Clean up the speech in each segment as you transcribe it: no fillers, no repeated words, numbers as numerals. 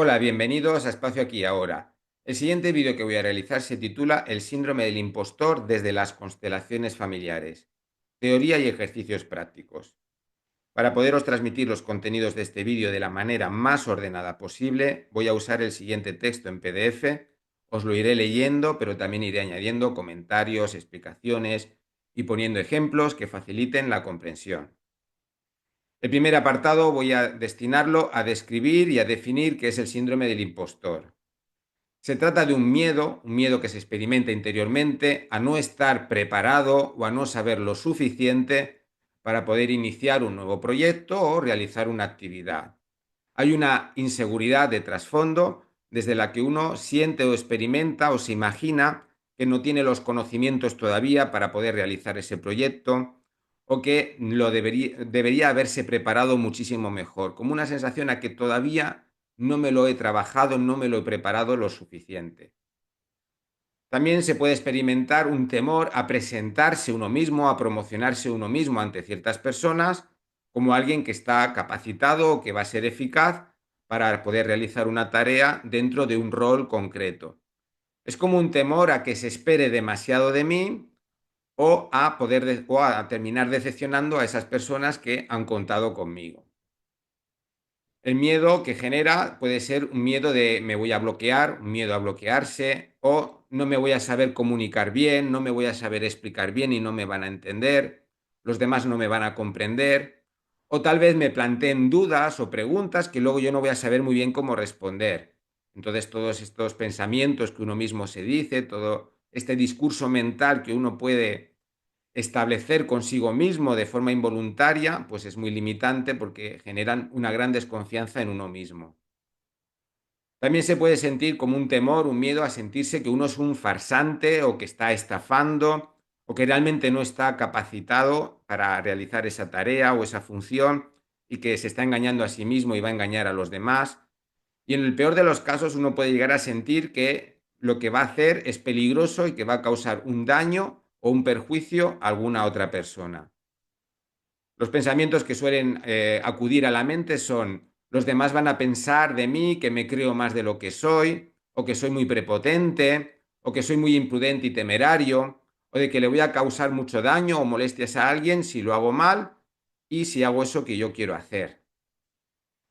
Hola, bienvenidos a Espacio Aquí y Ahora. El siguiente vídeo que voy a realizar se titula El síndrome del impostor desde las constelaciones familiares. Teoría y ejercicios prácticos. Para poderos transmitir los contenidos de este vídeo de la manera más ordenada posible, voy a usar el siguiente texto en PDF. Os lo iré leyendo, pero también iré añadiendo comentarios, explicaciones y poniendo ejemplos que faciliten la comprensión. El primer apartado voy a destinarlo a describir y a definir qué es el síndrome del impostor. Se trata de un miedo que se experimenta interiormente a no estar preparado o a no saber lo suficiente para poder iniciar un nuevo proyecto o realizar una actividad. Hay una inseguridad de trasfondo desde la que uno siente o experimenta o se imagina que no tiene los conocimientos todavía para poder realizar ese proyecto o que debería haberse preparado muchísimo mejor, como una sensación a que todavía no me lo he trabajado, no me lo he preparado lo suficiente. También se puede experimentar un temor a presentarse uno mismo, a promocionarse uno mismo ante ciertas personas como alguien que está capacitado o que va a ser eficaz para poder realizar una tarea dentro de un rol concreto. Es como un temor a que se espere demasiado de mí o a terminar decepcionando a esas personas que han contado conmigo. El miedo que genera puede ser un miedo de me voy a bloquear, un miedo a bloquearse, o no me voy a saber comunicar bien, no me voy a saber explicar bien y no me van a entender, los demás no me van a comprender, o tal vez me planteen dudas o preguntas que luego yo no voy a saber muy bien cómo responder. Entonces todos estos pensamientos que uno mismo se dice, todo este discurso mental que uno puede establecer consigo mismo de forma involuntaria, pues es muy limitante porque generan una gran desconfianza en uno mismo. También se puede sentir como un temor, un miedo a sentirse que uno es un farsante o que está estafando o que realmente no está capacitado para realizar esa tarea o esa función y que se está engañando a sí mismo y va a engañar a los demás. Y en el peor de los casos uno puede llegar a sentir que lo que va a hacer es peligroso y que va a causar un daño o un perjuicio a alguna otra persona. Los pensamientos que suelen acudir a la mente son: los demás van a pensar de mí que me creo más de lo que soy, o que soy muy prepotente, o que soy muy imprudente y temerario, o de que le voy a causar mucho daño o molestias a alguien si lo hago mal y si hago eso que yo quiero hacer.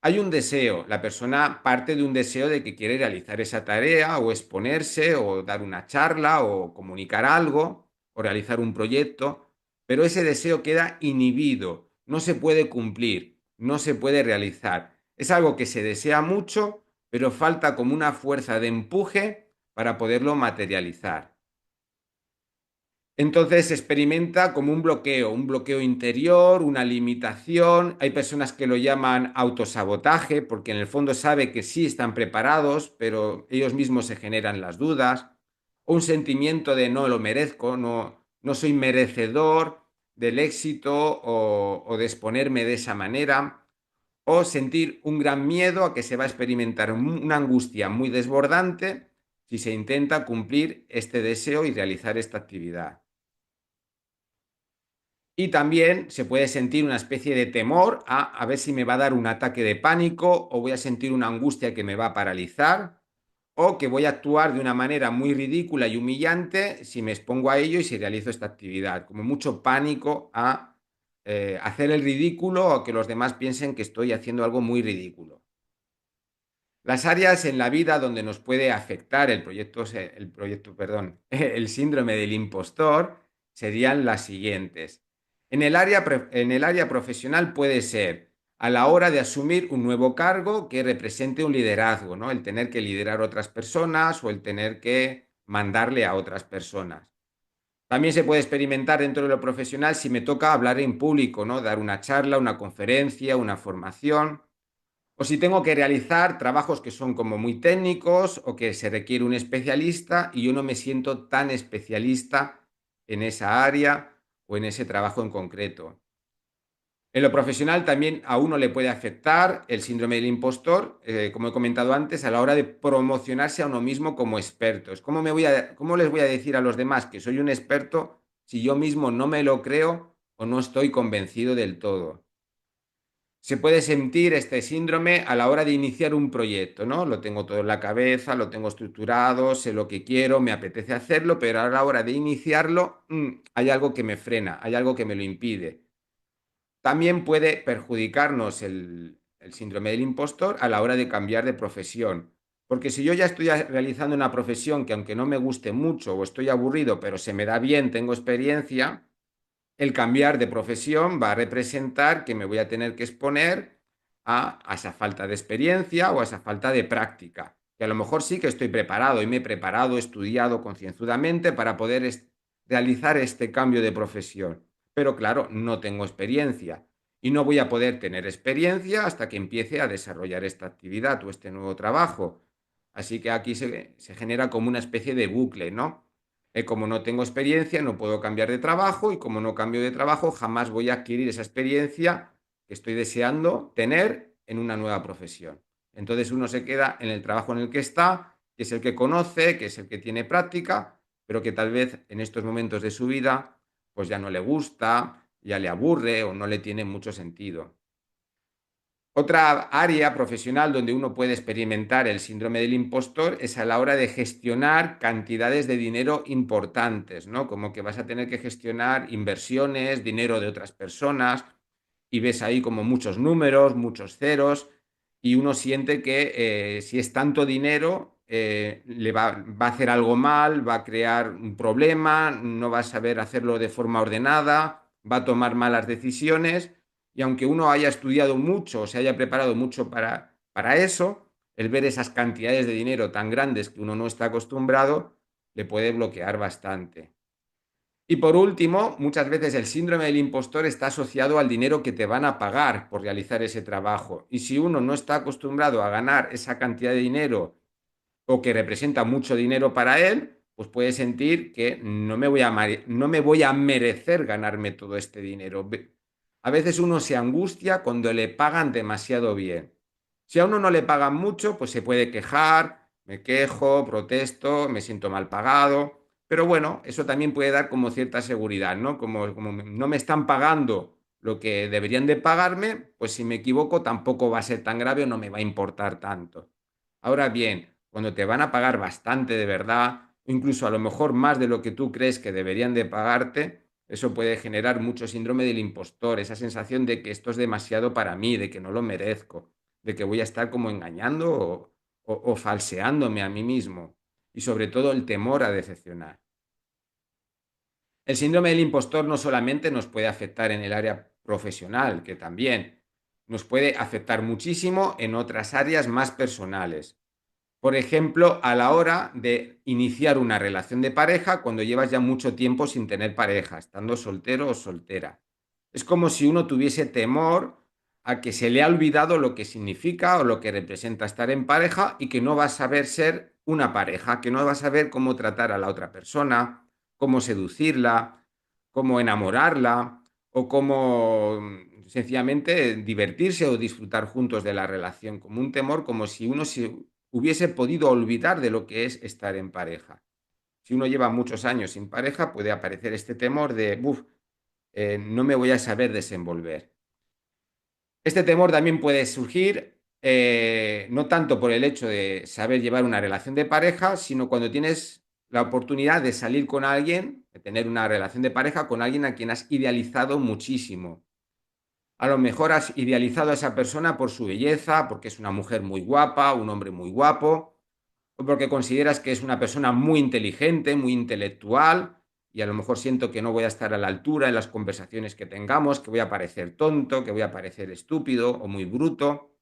Hay un deseo, la persona parte de un deseo de que quiere realizar esa tarea o exponerse o dar una charla o comunicar algo o realizar un proyecto, pero ese deseo queda inhibido, no se puede cumplir, no se puede realizar. Es algo que se desea mucho, pero falta como una fuerza de empuje para poderlo materializar. Entonces se experimenta como un bloqueo interior, una limitación. Hay personas que lo llaman autosabotaje, porque en el fondo sabe que sí están preparados, pero ellos mismos se generan las dudas. O un sentimiento de no lo merezco, no soy merecedor del éxito o de exponerme de esa manera. O sentir un gran miedo a que se va a experimentar una angustia muy desbordante si se intenta cumplir este deseo y realizar esta actividad. Y también se puede sentir una especie de temor a ver si me va a dar un ataque de pánico o voy a sentir una angustia que me va a paralizar o que voy a actuar de una manera muy ridícula y humillante si me expongo a ello y si realizo esta actividad. Como mucho pánico a hacer el ridículo o que los demás piensen que estoy haciendo algo muy ridículo. Las áreas en la vida donde nos puede afectar el síndrome del impostor serían las siguientes. En el área profesional puede ser a la hora de asumir un nuevo cargo que represente un liderazgo, ¿no? El tener que liderar otras personas o el tener que mandarle a otras personas. También se puede experimentar dentro de lo profesional si me toca hablar en público, ¿no? Dar una charla, una conferencia, una formación. O si tengo que realizar trabajos que son como muy técnicos o que se requiere un especialista y yo no me siento tan especialista en esa área o en ese trabajo en concreto. En lo profesional también a uno le puede afectar el síndrome del impostor, como he comentado antes, a la hora de promocionarse a uno mismo como expertos. ¿Cómo les voy a decir a los demás que soy un experto si yo mismo no me lo creo o no estoy convencido del todo? Se puede sentir este síndrome a la hora de iniciar un proyecto, ¿no? Lo tengo todo en la cabeza, lo tengo estructurado, sé lo que quiero, me apetece hacerlo, pero a la hora de iniciarlo, hay algo que me frena, hay algo que me lo impide. También puede perjudicarnos el síndrome del impostor a la hora de cambiar de profesión. Porque si yo ya estoy realizando una profesión que aunque no me guste mucho o estoy aburrido, pero se me da bien, tengo experiencia, el cambiar de profesión va a representar que me voy a tener que exponer a esa falta de experiencia o a esa falta de práctica. Que a lo mejor sí que estoy preparado y me he preparado, estudiado concienzudamente para poder realizar este cambio de profesión. Pero claro, no tengo experiencia y no voy a poder tener experiencia hasta que empiece a desarrollar esta actividad o este nuevo trabajo. Así que aquí se genera como una especie de bucle, ¿no? Como no tengo experiencia, no puedo cambiar de trabajo y como no cambio de trabajo, jamás voy a adquirir esa experiencia que estoy deseando tener en una nueva profesión. Entonces uno se queda en el trabajo en el que está, que es el que conoce, que es el que tiene práctica, pero que tal vez en estos momentos de su vida pues ya no le gusta, ya le aburre o no le tiene mucho sentido. Otra área profesional donde uno puede experimentar el síndrome del impostor es a la hora de gestionar cantidades de dinero importantes, ¿no? Como que vas a tener que gestionar inversiones, dinero de otras personas y ves ahí como muchos números, muchos ceros y uno siente que si es tanto dinero va a hacer algo mal, va a crear un problema, no va a saber hacerlo de forma ordenada, va a tomar malas decisiones y aunque uno haya estudiado mucho, se haya preparado mucho para eso, el ver esas cantidades de dinero tan grandes que uno no está acostumbrado, le puede bloquear bastante. Y por último, muchas veces el síndrome del impostor está asociado al dinero que te van a pagar por realizar ese trabajo. Y si uno no está acostumbrado a ganar esa cantidad de dinero o que representa mucho dinero para él, pues puede sentir que no me voy a merecer ganarme todo este dinero. A veces uno se angustia cuando le pagan demasiado bien. Si a uno no le pagan mucho, pues se puede quejar, me quejo, protesto, me siento mal pagado. Pero bueno, eso también puede dar como cierta seguridad, ¿no? Como no me están pagando lo que deberían de pagarme, pues si me equivoco tampoco va a ser tan grave o no me va a importar tanto. Ahora bien, cuando te van a pagar bastante de verdad, o incluso a lo mejor más de lo que tú crees que deberían de pagarte, eso puede generar mucho síndrome del impostor, esa sensación de que esto es demasiado para mí, de que no lo merezco, de que voy a estar como engañando o falseándome a mí mismo. Y sobre todo el temor a decepcionar. El síndrome del impostor no solamente nos puede afectar en el área profesional, que también nos puede afectar muchísimo en otras áreas más personales. Por ejemplo, a la hora de iniciar una relación de pareja cuando llevas ya mucho tiempo sin tener pareja, estando soltero o soltera. Es como si uno tuviese temor a que se le ha olvidado lo que significa o lo que representa estar en pareja y que no va a saber ser una pareja, que no va a saber cómo tratar a la otra persona, cómo seducirla, cómo enamorarla o cómo sencillamente divertirse o disfrutar juntos de la relación, como un temor, como si uno se hubiese podido olvidar de lo que es estar en pareja. Si uno lleva muchos años sin pareja, puede aparecer este temor de, buf, no me voy a saber desenvolver. Este temor también puede surgir no tanto por el hecho de saber llevar una relación de pareja, sino cuando tienes la oportunidad de salir con alguien, de tener una relación de pareja con alguien a quien has idealizado muchísimo. A lo mejor has idealizado a esa persona por su belleza, porque es una mujer muy guapa, un hombre muy guapo, o porque consideras que es una persona muy inteligente, muy intelectual, y a lo mejor siento que no voy a estar a la altura en las conversaciones que tengamos, que voy a parecer tonto, que voy a parecer estúpido o muy bruto,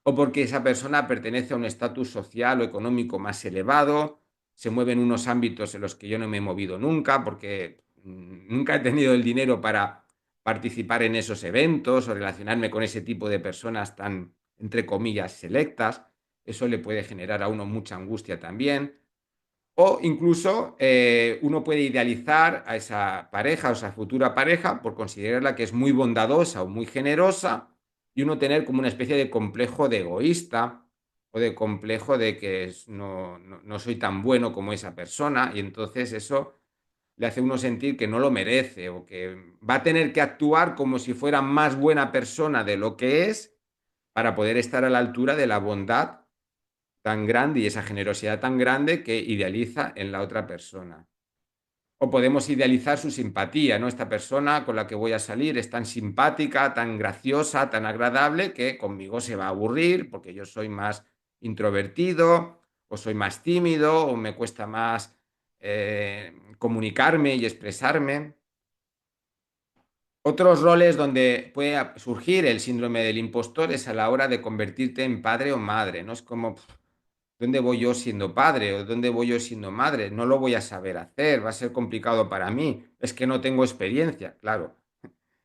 o porque esa persona pertenece a un estatus social o económico más elevado, se mueve en unos ámbitos en los que yo no me he movido nunca, porque nunca he tenido el dinero para participar en esos eventos o relacionarme con ese tipo de personas tan, entre comillas, selectas. Eso le puede generar a uno mucha angustia también. O incluso uno puede idealizar a esa pareja o esa futura pareja por considerarla que es muy bondadosa o muy generosa y uno tener como una especie de complejo de egoísta o de complejo de que no soy tan bueno como esa persona y entonces eso le hace a uno sentir que no lo merece o que va a tener que actuar como si fuera más buena persona de lo que es para poder estar a la altura de la bondad tan grande y esa generosidad tan grande que idealiza en la otra persona. O podemos idealizar su simpatía, ¿no? Esta persona con la que voy a salir es tan simpática, tan graciosa, tan agradable que conmigo se va a aburrir porque yo soy más introvertido o soy más tímido o me cuesta más comunicarme y expresarme. Otros roles donde puede surgir el síndrome del impostor es a la hora de convertirte en padre o madre, ¿no? Es como, ¿dónde voy yo siendo padre o dónde voy yo siendo madre? No lo voy a saber hacer, va a ser complicado para mí. Es que no tengo experiencia, claro.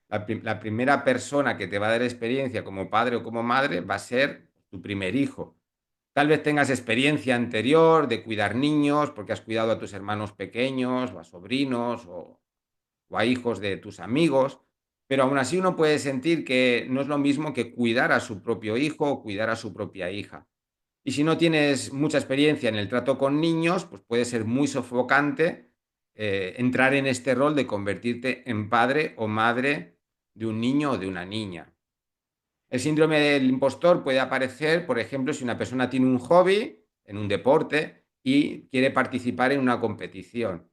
La primera persona que te va a dar experiencia como padre o como madre va a ser tu primer hijo. Tal vez tengas experiencia anterior de cuidar niños porque has cuidado a tus hermanos pequeños o a sobrinos o a hijos de tus amigos, pero aún así uno puede sentir que no es lo mismo que cuidar a su propio hijo o cuidar a su propia hija. Y si no tienes mucha experiencia en el trato con niños, pues puede ser muy sofocante entrar en este rol de convertirte en padre o madre de un niño o de una niña. El síndrome del impostor puede aparecer, por ejemplo, si una persona tiene un hobby en un deporte y quiere participar en una competición.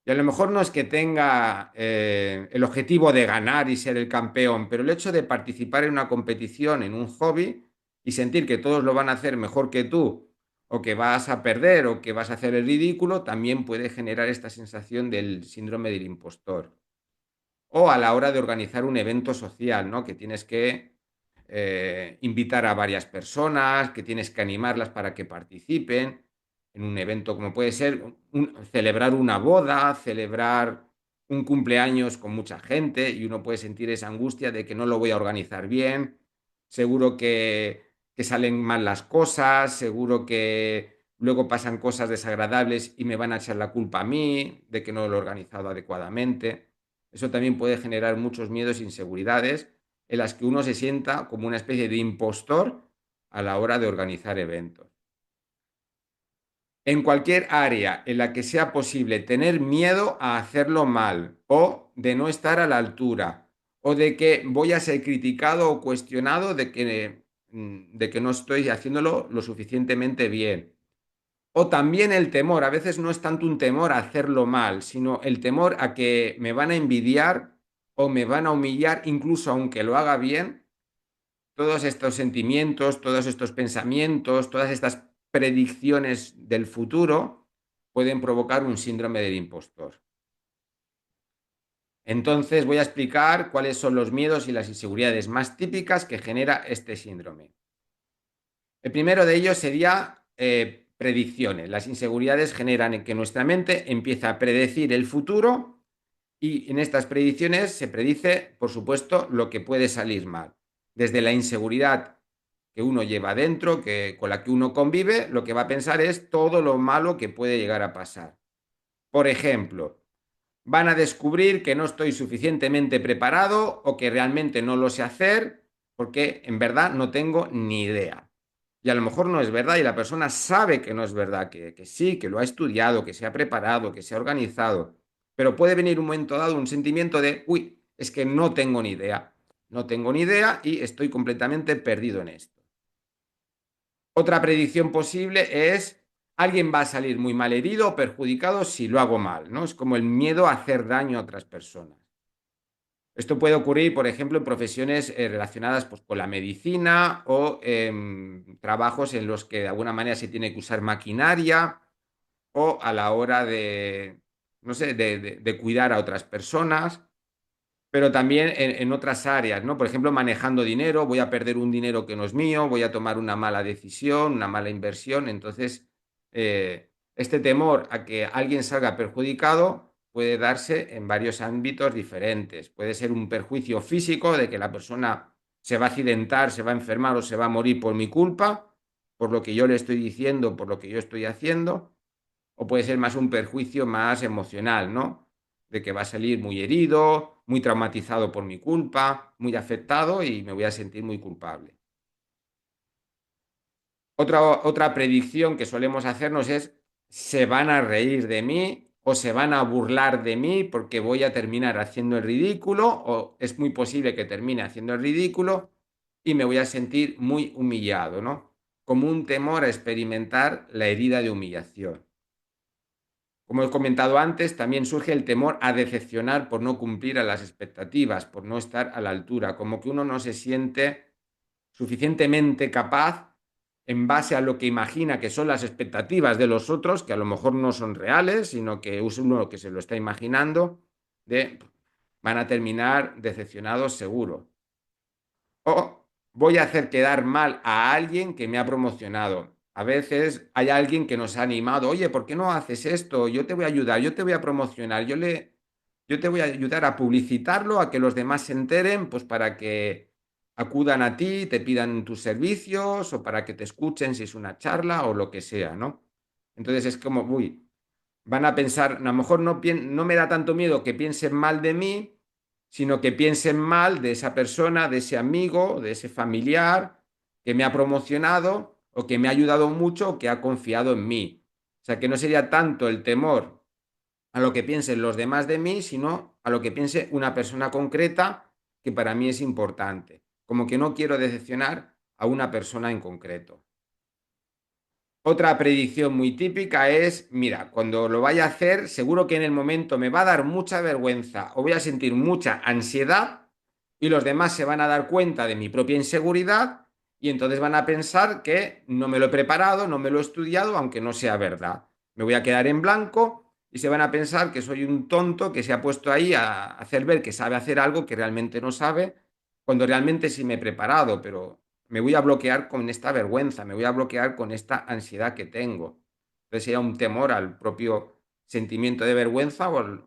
Y a lo mejor no es que tenga el objetivo de ganar y ser el campeón, pero el hecho de participar en una competición, en un hobby, y sentir que todos lo van a hacer mejor que tú, o que vas a perder, o que vas a hacer el ridículo, también puede generar esta sensación del síndrome del impostor. O a la hora de organizar un evento social, ¿no? Que tienes que invitar a varias personas, que tienes que animarlas para que participen en un evento como puede ser celebrar una boda, celebrar un cumpleaños con mucha gente y uno puede sentir esa angustia de que no lo voy a organizar bien, seguro que salen mal las cosas, seguro que luego pasan cosas desagradables y me van a echar la culpa a mí de que no lo he organizado adecuadamente. Eso también puede generar muchos miedos e inseguridades en las que uno se sienta como una especie de impostor a la hora de organizar eventos. En cualquier área en la que sea posible tener miedo a hacerlo mal o de no estar a la altura o de que voy a ser criticado o cuestionado de que no estoy haciéndolo lo suficientemente bien. O también el temor, a veces no es tanto un temor a hacerlo mal, sino el temor a que me van a envidiar o me van a humillar, incluso aunque lo haga bien. Todos estos sentimientos, todos estos pensamientos, todas estas predicciones del futuro pueden provocar un síndrome del impostor. Entonces voy a explicar cuáles son los miedos y las inseguridades más típicas que genera este síndrome. El primero de ellos sería predicciones. Las inseguridades generan en que nuestra mente empieza a predecir el futuro y en estas predicciones se predice, por supuesto, lo que puede salir mal. Desde la inseguridad que uno lleva dentro, con la que uno convive, lo que va a pensar es todo lo malo que puede llegar a pasar. Por ejemplo, van a descubrir que no estoy suficientemente preparado o que realmente no lo sé hacer porque en verdad no tengo ni idea. Y a lo mejor no es verdad y la persona sabe que no es verdad, que sí, que lo ha estudiado, que se ha preparado, que se ha organizado, pero puede venir un momento dado un sentimiento de, uy, es que no tengo ni idea, no tengo ni idea y estoy completamente perdido en esto. Otra predicción posible es alguien va a salir muy mal herido o perjudicado si lo hago mal, ¿no? Es como el miedo a hacer daño a otras personas. Esto puede ocurrir, por ejemplo, en profesiones relacionadas pues, con la medicina o trabajos en los que de alguna manera se tiene que usar maquinaria o a la hora de, no sé, de cuidar a otras personas, pero también en otras áreas, ¿no? Por ejemplo, manejando dinero, voy a perder un dinero que no es mío, voy a tomar una mala decisión, una mala inversión. Entonces, este temor a que alguien salga perjudicado puede darse en varios ámbitos diferentes. Puede ser un perjuicio físico de que la persona se va a accidentar, se va a enfermar o se va a morir por mi culpa, por lo que yo le estoy diciendo, por lo que yo estoy haciendo, o puede ser más un perjuicio más emocional, ¿no? De que va a salir muy herido, muy traumatizado por mi culpa, muy afectado y me voy a sentir muy culpable. Otra predicción que solemos hacernos es, se van a reír de mí o se van a burlar de mí porque voy a terminar haciendo el ridículo, o es muy posible que termine haciendo el ridículo y me voy a sentir muy humillado, ¿no? Como un temor a experimentar la herida de humillación. Como he comentado antes, también surge el temor a decepcionar por no cumplir a las expectativas, por no estar a la altura, como que uno no se siente suficientemente capaz en base a lo que imagina que son las expectativas de los otros, que a lo mejor no son reales, sino que es uno que se lo está imaginando, de van a terminar decepcionados seguro. O voy a hacer quedar mal a alguien que me ha promocionado. A veces hay alguien que nos ha animado, oye, ¿por qué no haces esto? Yo te voy a ayudar, yo te voy a promocionar, yo te voy a ayudar a publicitarlo, a que los demás se enteren, pues para que acudan a ti, te pidan tus servicios o para que te escuchen si es una charla o lo que sea, ¿no? Entonces es como, uy, van a pensar, a lo mejor no me da tanto miedo que piensen mal de mí, sino que piensen mal de esa persona, de ese amigo, de ese familiar que me ha promocionado o que me ha ayudado mucho o que ha confiado en mí. O sea, que no sería tanto el temor a lo que piensen los demás de mí, sino a lo que piense una persona concreta que para mí es importante. Como que no quiero decepcionar a una persona en concreto. Otra predicción muy típica es, mira, cuando lo vaya a hacer, seguro que en el momento me va a dar mucha vergüenza o voy a sentir mucha ansiedad y los demás se van a dar cuenta de mi propia inseguridad y entonces van a pensar que no me lo he preparado, no me lo he estudiado, aunque no sea verdad. Me voy a quedar en blanco y se van a pensar que soy un tonto que se ha puesto ahí a hacer ver que sabe hacer algo que realmente no sabe, cuando realmente sí me he preparado, pero me voy a bloquear con esta vergüenza, me voy a bloquear con esta ansiedad que tengo. Entonces sería un temor al propio sentimiento de vergüenza o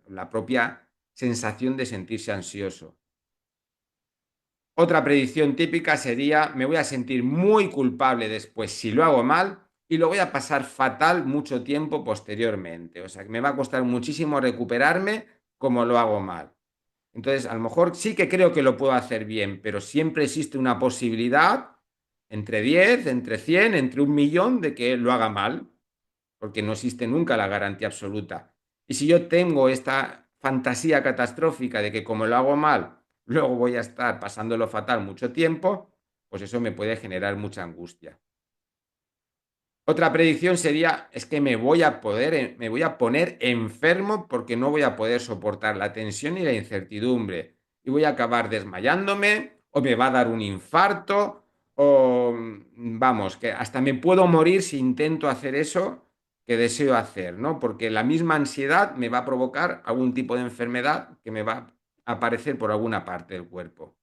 la propia sensación de sentirse ansioso. Otra predicción típica sería, me voy a sentir muy culpable después si lo hago mal y lo voy a pasar fatal mucho tiempo posteriormente. O sea, que me va a costar muchísimo recuperarme como lo hago mal. Entonces, a lo mejor sí que creo que lo puedo hacer bien, pero siempre existe una posibilidad entre 10, entre 100, entre 1.000.000 de que lo haga mal, porque no existe nunca la garantía absoluta. Y si yo tengo esta fantasía catastrófica de que como lo hago mal, luego voy a estar pasándolo fatal mucho tiempo, pues eso me puede generar mucha angustia. Otra predicción sería, es que me voy a poner enfermo porque no voy a poder soportar la tensión y la incertidumbre. Y voy a acabar desmayándome, o me va a dar un infarto, o vamos, que hasta me puedo morir si intento hacer eso que deseo hacer, ¿no? Porque la misma ansiedad me va a provocar algún tipo de enfermedad que me va a aparecer por alguna parte del cuerpo.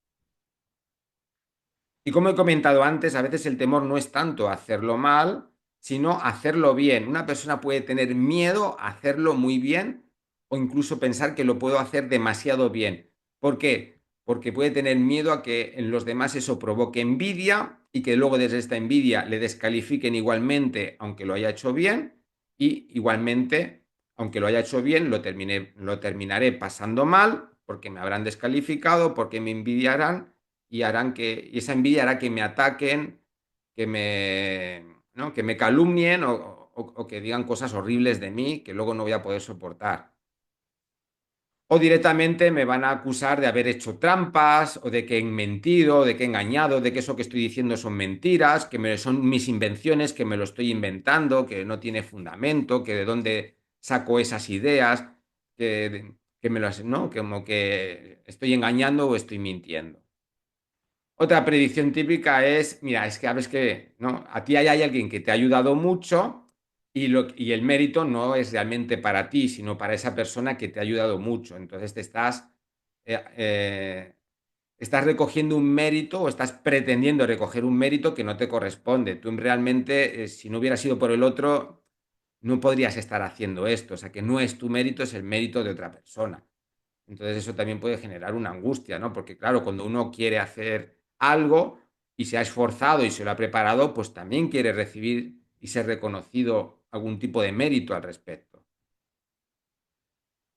Y como he comentado antes, a veces el temor no es tanto hacerlo mal, sino hacerlo bien. Una persona puede tener miedo a hacerlo muy bien o incluso pensar que lo puedo hacer demasiado bien. ¿Por qué? Porque puede tener miedo a que en los demás eso provoque envidia y que luego desde esta envidia le descalifiquen igualmente, aunque lo haya hecho bien, y igualmente, aunque lo haya hecho bien, lo terminaré pasando mal porque me habrán descalificado, porque me envidiarán y esa envidia hará que me ataquen, ¿no? Que me calumnien o que digan cosas horribles de mí que luego no voy a poder soportar. O directamente me van a acusar de haber hecho trampas o de que he mentido, de que he engañado, de que eso que estoy diciendo son mentiras, son mis invenciones, que me lo estoy inventando, que no tiene fundamento, que de dónde saco esas ideas, que me las, ¿no? Como que estoy engañando o estoy mintiendo. Otra predicción típica es, mira, es que sabes que ¿no? A ti hay alguien que te ha ayudado mucho y el mérito no es realmente para ti, sino para esa persona que te ha ayudado mucho. Entonces eh, eh, estás recogiendo un mérito o estás pretendiendo recoger un mérito que no te corresponde. Tú realmente, si no hubiera sido por el otro, no podrías estar haciendo esto. O sea, que no es tu mérito, es el mérito de otra persona. Entonces eso también puede generar una angustia, ¿no? Porque claro, cuando uno quiere hacer algo y se ha esforzado y se lo ha preparado, pues también quiere recibir y ser reconocido algún tipo de mérito al respecto.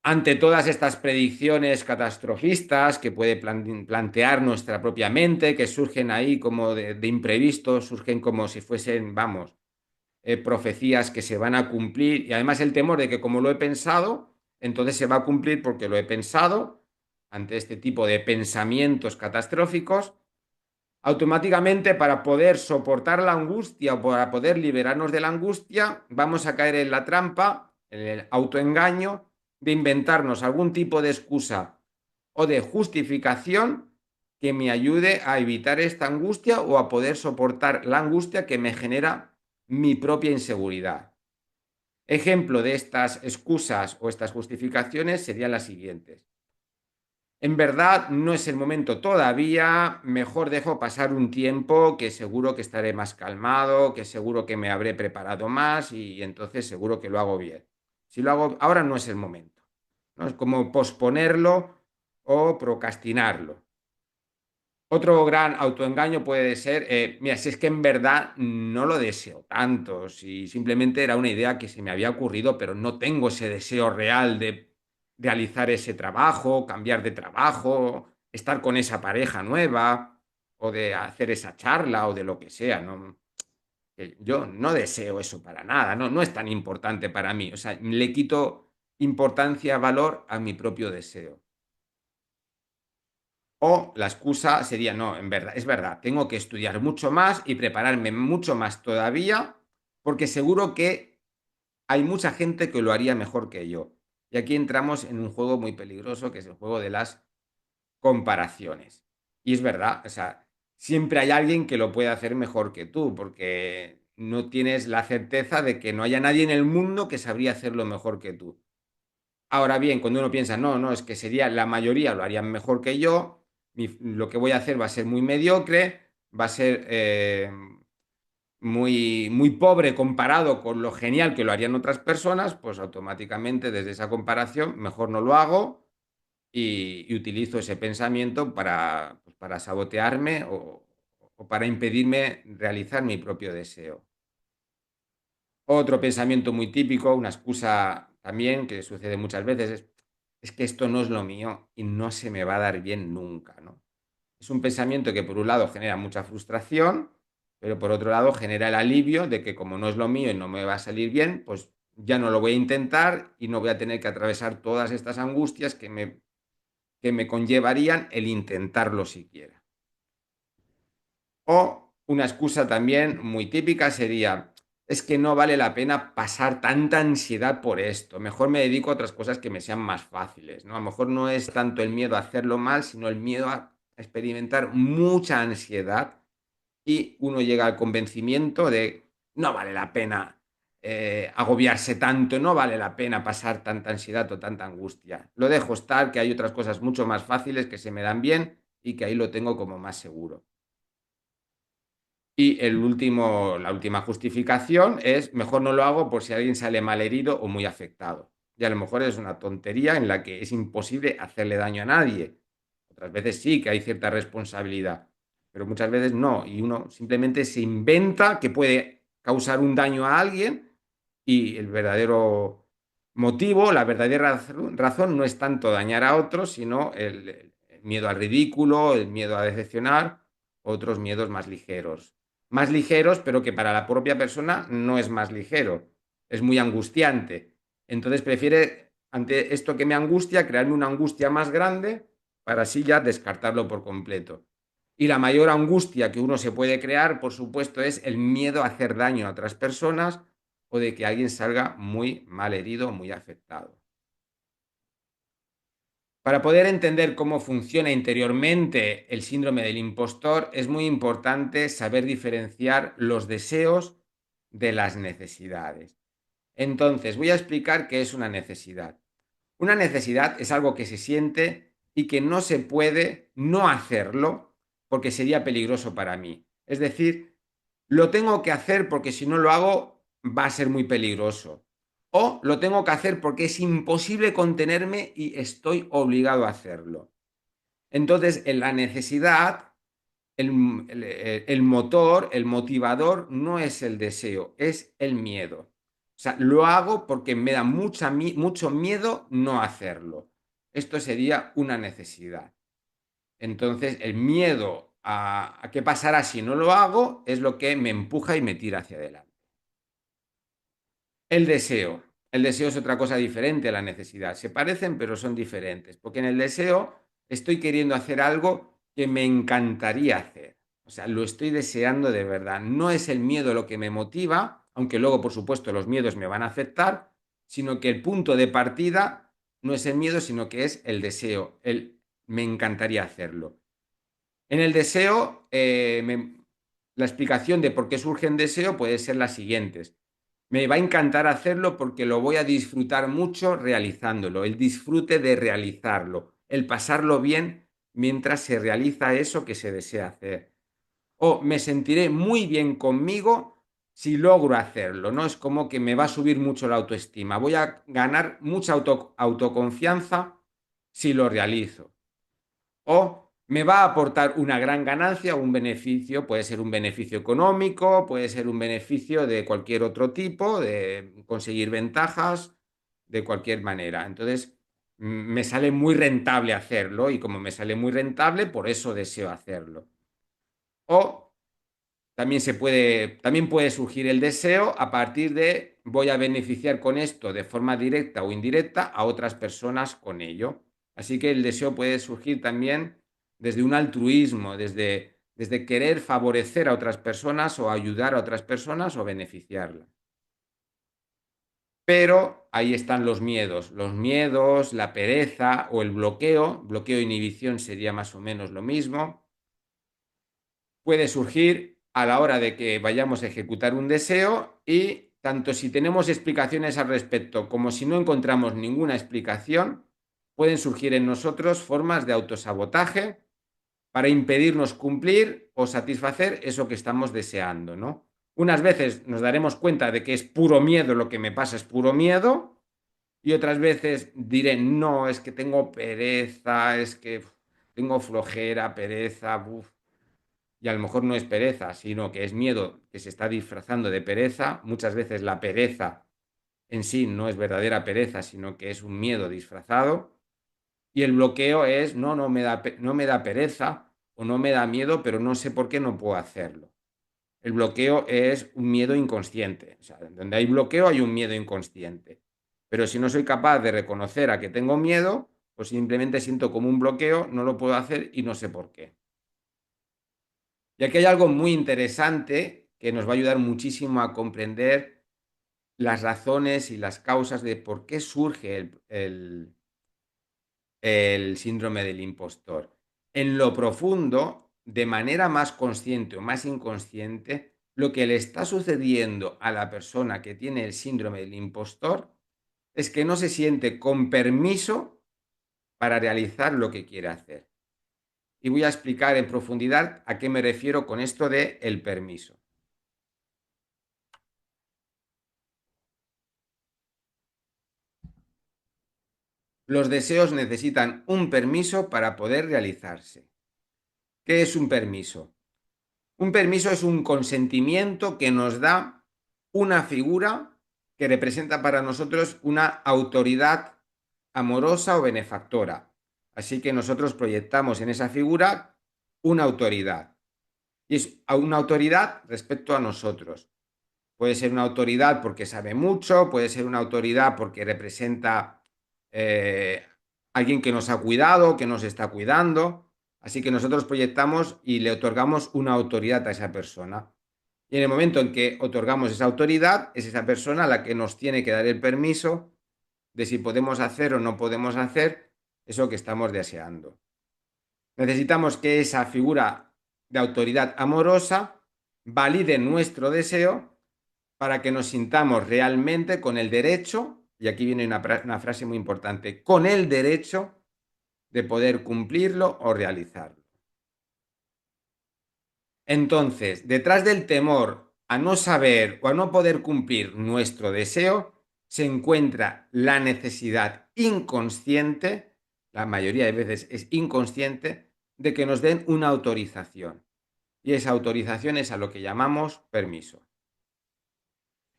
Ante todas estas predicciones catastrofistas que puede plantear nuestra propia mente, que surgen ahí como de imprevisto, surgen como si fuesen, vamos, profecías que se van a cumplir y además el temor de que como lo he pensado, entonces se va a cumplir porque lo he pensado ante este tipo de pensamientos catastróficos. Automáticamente, para poder soportar la angustia o para poder liberarnos de la angustia, vamos a caer en la trampa, en el autoengaño, de inventarnos algún tipo de excusa o de justificación que me ayude a evitar esta angustia o a poder soportar la angustia que me genera mi propia inseguridad. Ejemplo de estas excusas o estas justificaciones serían las siguientes. En verdad no es el momento todavía, mejor dejo pasar un tiempo que seguro que estaré más calmado, que seguro que me habré preparado más y entonces seguro que lo hago bien. Si lo hago ahora no es el momento, ¿no? Es como posponerlo o procrastinarlo. Otro gran autoengaño puede ser, mira, si es que en verdad no lo deseo tanto, si simplemente era una idea que se me había ocurrido, pero no tengo ese deseo real de realizar ese trabajo, cambiar de trabajo, estar con esa pareja nueva o de hacer esa charla o de lo que sea, ¿no? Yo no deseo eso para nada, no, no es tan importante para mí, o sea, le quito importancia, valor a mi propio deseo. O la excusa sería, no, en verdad, es verdad, tengo que estudiar mucho más y prepararme mucho más todavía, porque seguro que hay mucha gente que lo haría mejor que yo. Y aquí entramos en un juego muy peligroso, que es el juego de las comparaciones. Y es verdad, o sea, siempre hay alguien que lo puede hacer mejor que tú, porque no tienes la certeza de que no haya nadie en el mundo que sabría hacerlo mejor que tú. Ahora bien, cuando uno piensa, no, no, es que sería la mayoría lo harían mejor que yo, lo que voy a hacer va a ser muy mediocre, va a ser muy, muy pobre comparado con lo genial que lo harían otras personas, pues automáticamente desde esa comparación mejor no lo hago y utilizo ese pensamiento para, pues, para sabotearme o para impedirme realizar mi propio deseo. Otro pensamiento muy típico, una excusa también que sucede muchas veces es que esto no es lo mío y no se me va a dar bien nunca, ¿no? Es un pensamiento que por un lado genera mucha frustración, pero por otro lado genera el alivio de que como no es lo mío y no me va a salir bien, pues ya no lo voy a intentar y no voy a tener que atravesar todas estas angustias que me conllevarían el intentarlo siquiera. O una excusa también muy típica sería, es que no vale la pena pasar tanta ansiedad por esto, mejor me dedico a otras cosas que me sean más fáciles, ¿no? A lo mejor no es tanto el miedo a hacerlo mal, sino el miedo a experimentar mucha ansiedad y uno llega al convencimiento de no vale la pena agobiarse tanto, no vale la pena pasar tanta ansiedad o tanta angustia. Lo dejo estar, que hay otras cosas mucho más fáciles que se me dan bien y que ahí lo tengo como más seguro. Y la última justificación es, mejor no lo hago por si alguien sale mal herido o muy afectado. Y a lo mejor es una tontería en la que es imposible hacerle daño a nadie. Otras veces sí que hay cierta responsabilidad, pero muchas veces no. Y uno simplemente se inventa que puede causar un daño a alguien y el verdadero motivo, la verdadera razón no es tanto dañar a otros, sino el miedo al ridículo, el miedo a decepcionar, otros miedos más ligeros, pero que para la propia persona no es más ligero, es muy angustiante. Entonces prefiere, ante esto que me angustia, crearme una angustia más grande para así ya descartarlo por completo. Y la mayor angustia que uno se puede crear, por supuesto, es el miedo a hacer daño a otras personas o de que alguien salga muy mal herido, muy afectado. Para poder entender cómo funciona interiormente el síndrome del impostor, es muy importante saber diferenciar los deseos de las necesidades. Entonces, voy a explicar qué es una necesidad. Una necesidad es algo que se siente y que no se puede no hacerlo porque sería peligroso para mí. Es decir, lo tengo que hacer porque si no lo hago va a ser muy peligroso. O lo tengo que hacer porque es imposible contenerme y estoy obligado a hacerlo. Entonces, en la necesidad, el motor, el motivador no es el deseo, es el miedo. O sea, lo hago porque me da mucho miedo no hacerlo. Esto sería una necesidad. Entonces, el miedo a qué pasará si no lo hago es lo que me empuja y me tira hacia adelante. El deseo. El deseo es otra cosa diferente a la necesidad. Se parecen, pero son diferentes. Porque en el deseo estoy queriendo hacer algo que me encantaría hacer. O sea, lo estoy deseando de verdad. No es el miedo lo que me motiva, aunque luego, por supuesto, los miedos me van a afectar, sino que el punto de partida no es el miedo, sino que es el deseo. El me encantaría hacerlo. En el deseo, la explicación de por qué surge el deseo puede ser la siguiente. Me va a encantar hacerlo porque lo voy a disfrutar mucho realizándolo, el disfrute de realizarlo, el pasarlo bien mientras se realiza eso que se desea hacer. O me sentiré muy bien conmigo si logro hacerlo, ¿no? Es como que me va a subir mucho la autoestima, voy a ganar mucha autoconfianza si lo realizo. O me va a aportar una gran ganancia o un beneficio, puede ser un beneficio económico, puede ser un beneficio de cualquier otro tipo, de conseguir ventajas de cualquier manera. Entonces, me sale muy rentable hacerlo y como me sale muy rentable, por eso deseo hacerlo. O también puede surgir el deseo a partir de voy a beneficiar con esto de forma directa o indirecta a otras personas con ello. Así que el deseo puede surgir también desde un altruismo, desde querer favorecer a otras personas o ayudar a otras personas o beneficiarlas. Pero ahí están los miedos, la pereza o el bloqueo. Bloqueo e inhibición sería más o menos lo mismo. Puede surgir a la hora de que vayamos a ejecutar un deseo y tanto si tenemos explicaciones al respecto como si no encontramos ninguna explicación, pueden surgir en nosotros formas de autosabotaje para impedirnos cumplir o satisfacer eso que estamos deseando, ¿no? Unas veces nos daremos cuenta de que es puro miedo, lo que me pasa es puro miedo, y otras veces diré, no, es que tengo pereza, es que tengo flojera, pereza, y a lo mejor no es pereza, sino que es miedo que se está disfrazando de pereza. Muchas veces la pereza en sí no es verdadera pereza, sino que es un miedo disfrazado. Y el bloqueo es, no, no me da pereza o no me da miedo, pero no sé por qué no puedo hacerlo. El bloqueo es un miedo inconsciente. O sea, donde hay bloqueo hay un miedo inconsciente. Pero si no soy capaz de reconocer a que tengo miedo, pues simplemente siento como un bloqueo, no lo puedo hacer y no sé por qué. Y aquí hay algo muy interesante que nos va a ayudar muchísimo a comprender las razones y las causas de por qué surge el síndrome del impostor. En lo profundo, de manera más consciente o más inconsciente, lo que le está sucediendo a la persona que tiene el síndrome del impostor es que no se siente con permiso para realizar lo que quiere hacer. Y voy a explicar en profundidad a qué me refiero con esto de el permiso. Los deseos necesitan un permiso para poder realizarse. ¿Qué es un permiso? Un permiso es un consentimiento que nos da una figura que representa para nosotros una autoridad amorosa o benefactora. Así que nosotros proyectamos en esa figura una autoridad. Y es una autoridad respecto a nosotros. Puede ser una autoridad porque sabe mucho, puede ser una autoridad porque representa eh, alguien que nos ha cuidado, que nos está cuidando. Así que nosotros proyectamos y le otorgamos una autoridad a esa persona. Y en el momento en que otorgamos esa autoridad, es esa persona la que nos tiene que dar el permiso de si podemos hacer o no podemos hacer eso que estamos deseando. Necesitamos que esa figura de autoridad amorosa valide nuestro deseo para que nos sintamos realmente con el derecho, y aquí viene una frase muy importante, con el derecho de poder cumplirlo o realizarlo. Entonces, detrás del temor a no saber o a no poder cumplir nuestro deseo, se encuentra la necesidad inconsciente, la mayoría de veces es inconsciente, de que nos den una autorización. Y esa autorización es a lo que llamamos permiso.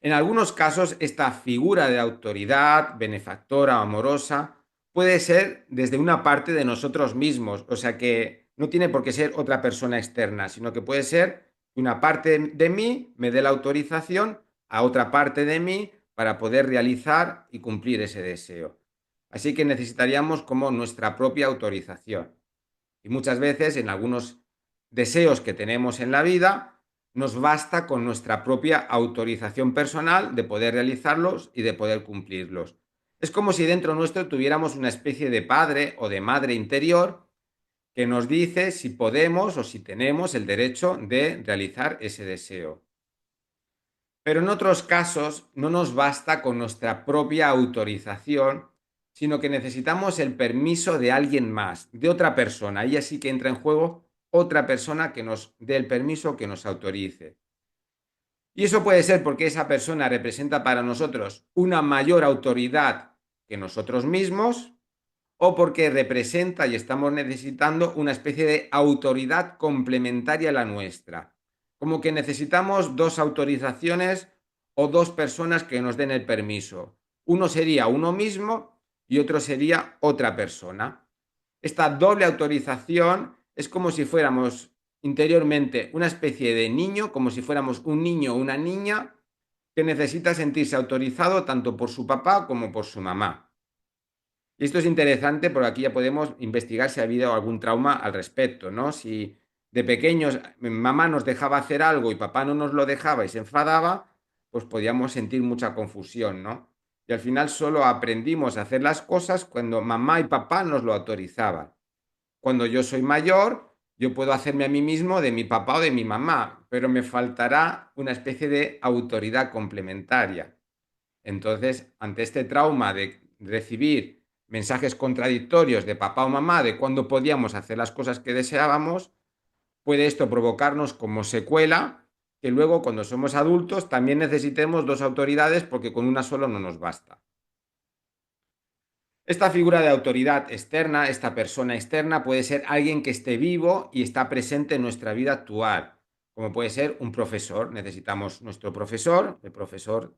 En algunos casos, esta figura de autoridad, benefactora o amorosa, puede ser desde una parte de nosotros mismos, o sea que no tiene por qué ser otra persona externa, sino que puede ser que una parte de mí me dé la autorización a otra parte de mí para poder realizar y cumplir ese deseo. Así que necesitaríamos como nuestra propia autorización. Y muchas veces en algunos deseos que tenemos en la vida, nos basta con nuestra propia autorización personal de poder realizarlos y de poder cumplirlos. Es como si dentro nuestro tuviéramos una especie de padre o de madre interior que nos dice si podemos o si tenemos el derecho de realizar ese deseo. Pero en otros casos no nos basta con nuestra propia autorización, sino que necesitamos el permiso de alguien más, de otra persona. Y así que entra en juego otra persona que nos dé el permiso, que nos autorice. Y eso puede ser porque esa persona representa para nosotros una mayor autoridad que nosotros mismos, o porque representa y estamos necesitando una especie de autoridad complementaria a la nuestra. Como que necesitamos dos autorizaciones o dos personas que nos den el permiso. Uno sería uno mismo y otro sería otra persona. Esta doble autorización es como si fuéramos interiormente una especie de niño, como si fuéramos un niño o una niña que necesita sentirse autorizado tanto por su papá como por su mamá. Y esto es interesante porque aquí ya podemos investigar si ha habido algún trauma al respecto, ¿no? Si de pequeños mamá nos dejaba hacer algo y papá no nos lo dejaba y se enfadaba, pues podíamos sentir mucha confusión, ¿no? Y al final solo aprendimos a hacer las cosas cuando mamá y papá nos lo autorizaban. Cuando yo soy mayor, yo puedo hacerme a mí mismo de mi papá o de mi mamá, pero me faltará una especie de autoridad complementaria. Entonces, ante este trauma de recibir mensajes contradictorios de papá o mamá de cuándo podíamos hacer las cosas que deseábamos, puede esto provocarnos como secuela que luego cuando somos adultos también necesitemos dos autoridades porque con una sola no nos basta. Esta figura de autoridad externa, esta persona externa, puede ser alguien que esté vivo y está presente en nuestra vida actual, como puede ser un profesor. Necesitamos nuestro profesor, el profesor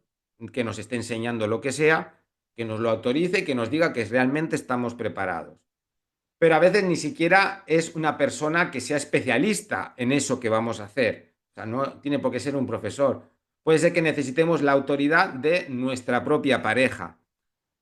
que nos esté enseñando lo que sea, que nos lo autorice y que nos diga que realmente estamos preparados. Pero a veces ni siquiera es una persona que sea especialista en eso que vamos a hacer. O sea, no tiene por qué ser un profesor. Puede ser que necesitemos la autoridad de nuestra propia pareja,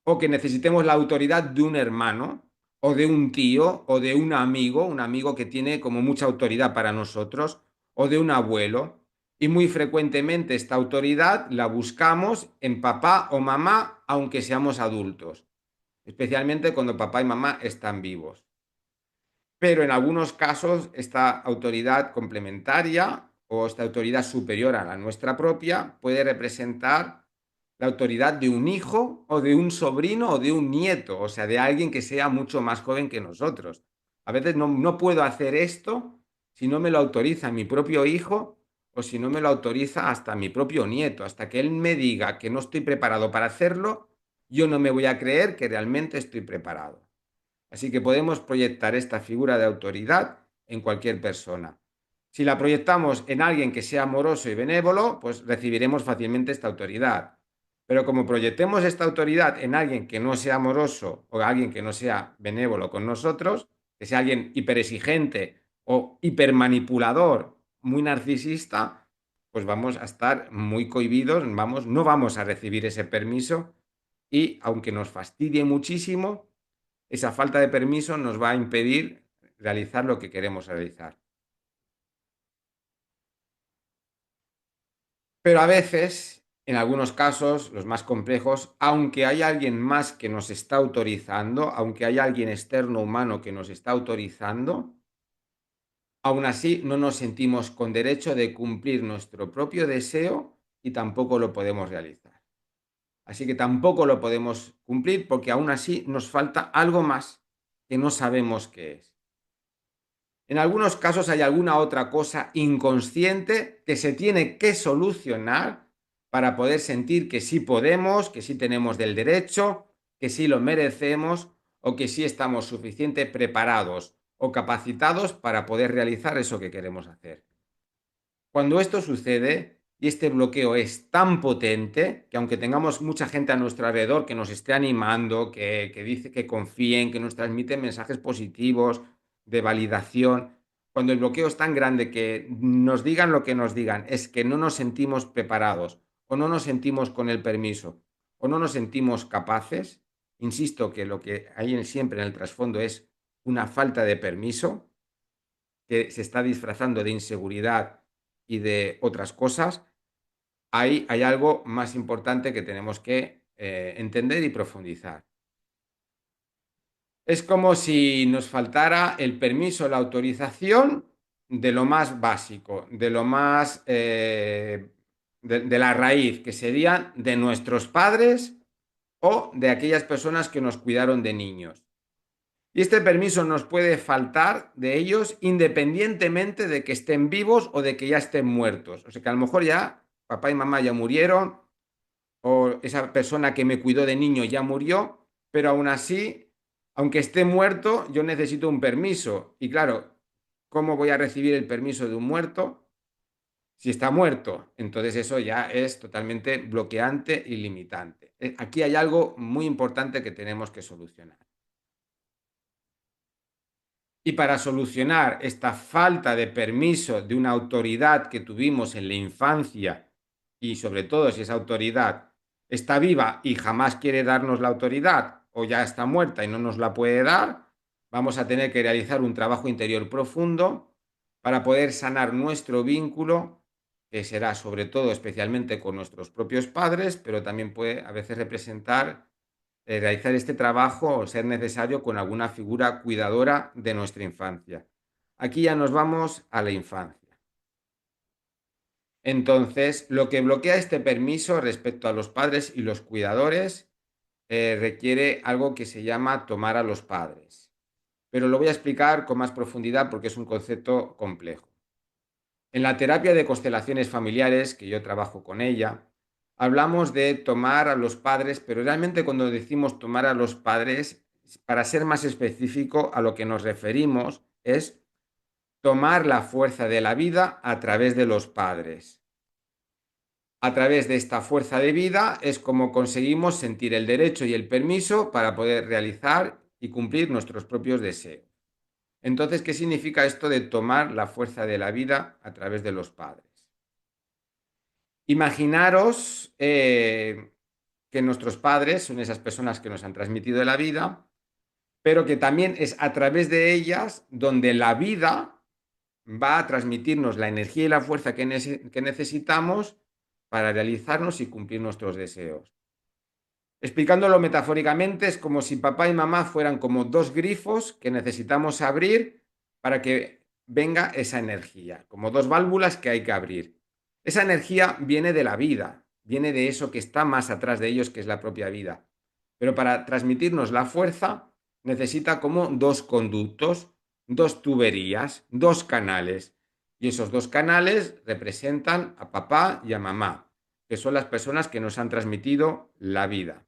o que necesitemos la autoridad de un hermano o de un tío o de un amigo que tiene como mucha autoridad para nosotros, o de un abuelo. Y muy frecuentemente esta autoridad la buscamos en papá o mamá, aunque seamos adultos, especialmente cuando papá y mamá están vivos. Pero en algunos casos esta autoridad complementaria o esta autoridad superior a la nuestra propia puede representar la autoridad de un hijo o de un sobrino o de un nieto, o sea, de alguien que sea mucho más joven que nosotros. A veces no puedo hacer esto si no me lo autoriza mi propio hijo o si no me lo autoriza hasta mi propio nieto. Hasta que él me diga que no estoy preparado para hacerlo, yo no me voy a creer que realmente estoy preparado. Así que podemos proyectar esta figura de autoridad en cualquier persona. Si la proyectamos en alguien que sea amoroso y benévolo, pues recibiremos fácilmente esta autoridad. Pero como proyectemos esta autoridad en alguien que no sea amoroso o alguien que no sea benévolo con nosotros, que sea alguien hiperexigente o hipermanipulador, muy narcisista, pues vamos a estar muy cohibidos, no vamos a recibir ese permiso y aunque nos fastidie muchísimo, esa falta de permiso nos va a impedir realizar lo que queremos realizar. Pero a veces, en algunos casos, los más complejos, aunque hay alguien más que nos está autorizando, aunque hay alguien externo humano que nos está autorizando, aún así no nos sentimos con derecho de cumplir nuestro propio deseo y tampoco lo podemos realizar. Así que tampoco lo podemos cumplir porque aún así nos falta algo más que no sabemos qué es. En algunos casos hay alguna otra cosa inconsciente que se tiene que solucionar para poder sentir que sí podemos, que sí tenemos del derecho, que sí lo merecemos o que sí estamos suficientemente preparados o capacitados para poder realizar eso que queremos hacer. Cuando esto sucede y este bloqueo es tan potente que aunque tengamos mucha gente a nuestro alrededor que nos esté animando, que dice que confíen, que nos transmiten mensajes positivos de validación, cuando el bloqueo es tan grande que nos digan lo que nos digan, es que no nos sentimos preparados o no nos sentimos con el permiso o no nos sentimos capaces, insisto que lo que hay siempre en el trasfondo es una falta de permiso, que se está disfrazando de inseguridad y de otras cosas, ahí hay algo más importante que tenemos que entender y profundizar. Es como si nos faltara el permiso, la autorización de lo más básico, de lo más de la raíz, que serían de nuestros padres o de aquellas personas que nos cuidaron de niños. Y este permiso nos puede faltar de ellos independientemente de que estén vivos o de que ya estén muertos. O sea que a lo mejor ya papá y mamá ya murieron o esa persona que me cuidó de niño ya murió, pero aún así, aunque esté muerto, yo necesito un permiso. Y claro, ¿cómo voy a recibir el permiso de un muerto si está muerto? Entonces eso ya es totalmente bloqueante y limitante. Aquí hay algo muy importante que tenemos que solucionar. Y para solucionar esta falta de permiso de una autoridad que tuvimos en la infancia y sobre todo si esa autoridad está viva y jamás quiere darnos la autoridad o ya está muerta y no nos la puede dar, vamos a tener que realizar un trabajo interior profundo para poder sanar nuestro vínculo, que será sobre todo especialmente con nuestros propios padres, pero también puede a veces representar realizar este trabajo o ser necesario con alguna figura cuidadora de nuestra infancia. Aquí ya nos vamos a la infancia. Entonces, lo que bloquea este permiso respecto a los padres y los cuidadores requiere algo que se llama tomar a los padres. Pero lo voy a explicar con más profundidad porque es un concepto complejo. En la terapia de constelaciones familiares, que yo trabajo con ella, hablamos de tomar a los padres, pero realmente cuando decimos tomar a los padres, para ser más específico, a lo que nos referimos es tomar la fuerza de la vida a través de los padres. A través de esta fuerza de vida es como conseguimos sentir el derecho y el permiso para poder realizar y cumplir nuestros propios deseos. Entonces, ¿qué significa esto de tomar la fuerza de la vida a través de los padres? Imaginaros que nuestros padres son esas personas que nos han transmitido la vida, pero que también es a través de ellas donde la vida va a transmitirnos la energía y la fuerza que necesitamos para realizarnos y cumplir nuestros deseos. Explicándolo metafóricamente, es como si papá y mamá fueran como dos grifos que necesitamos abrir para que venga esa energía, como dos válvulas que hay que abrir. Esa energía viene de la vida, viene de eso que está más atrás de ellos, que es la propia vida. Pero para transmitirnos la fuerza necesita como dos conductos, dos tuberías, dos canales. Y esos dos canales representan a papá y a mamá, que son las personas que nos han transmitido la vida.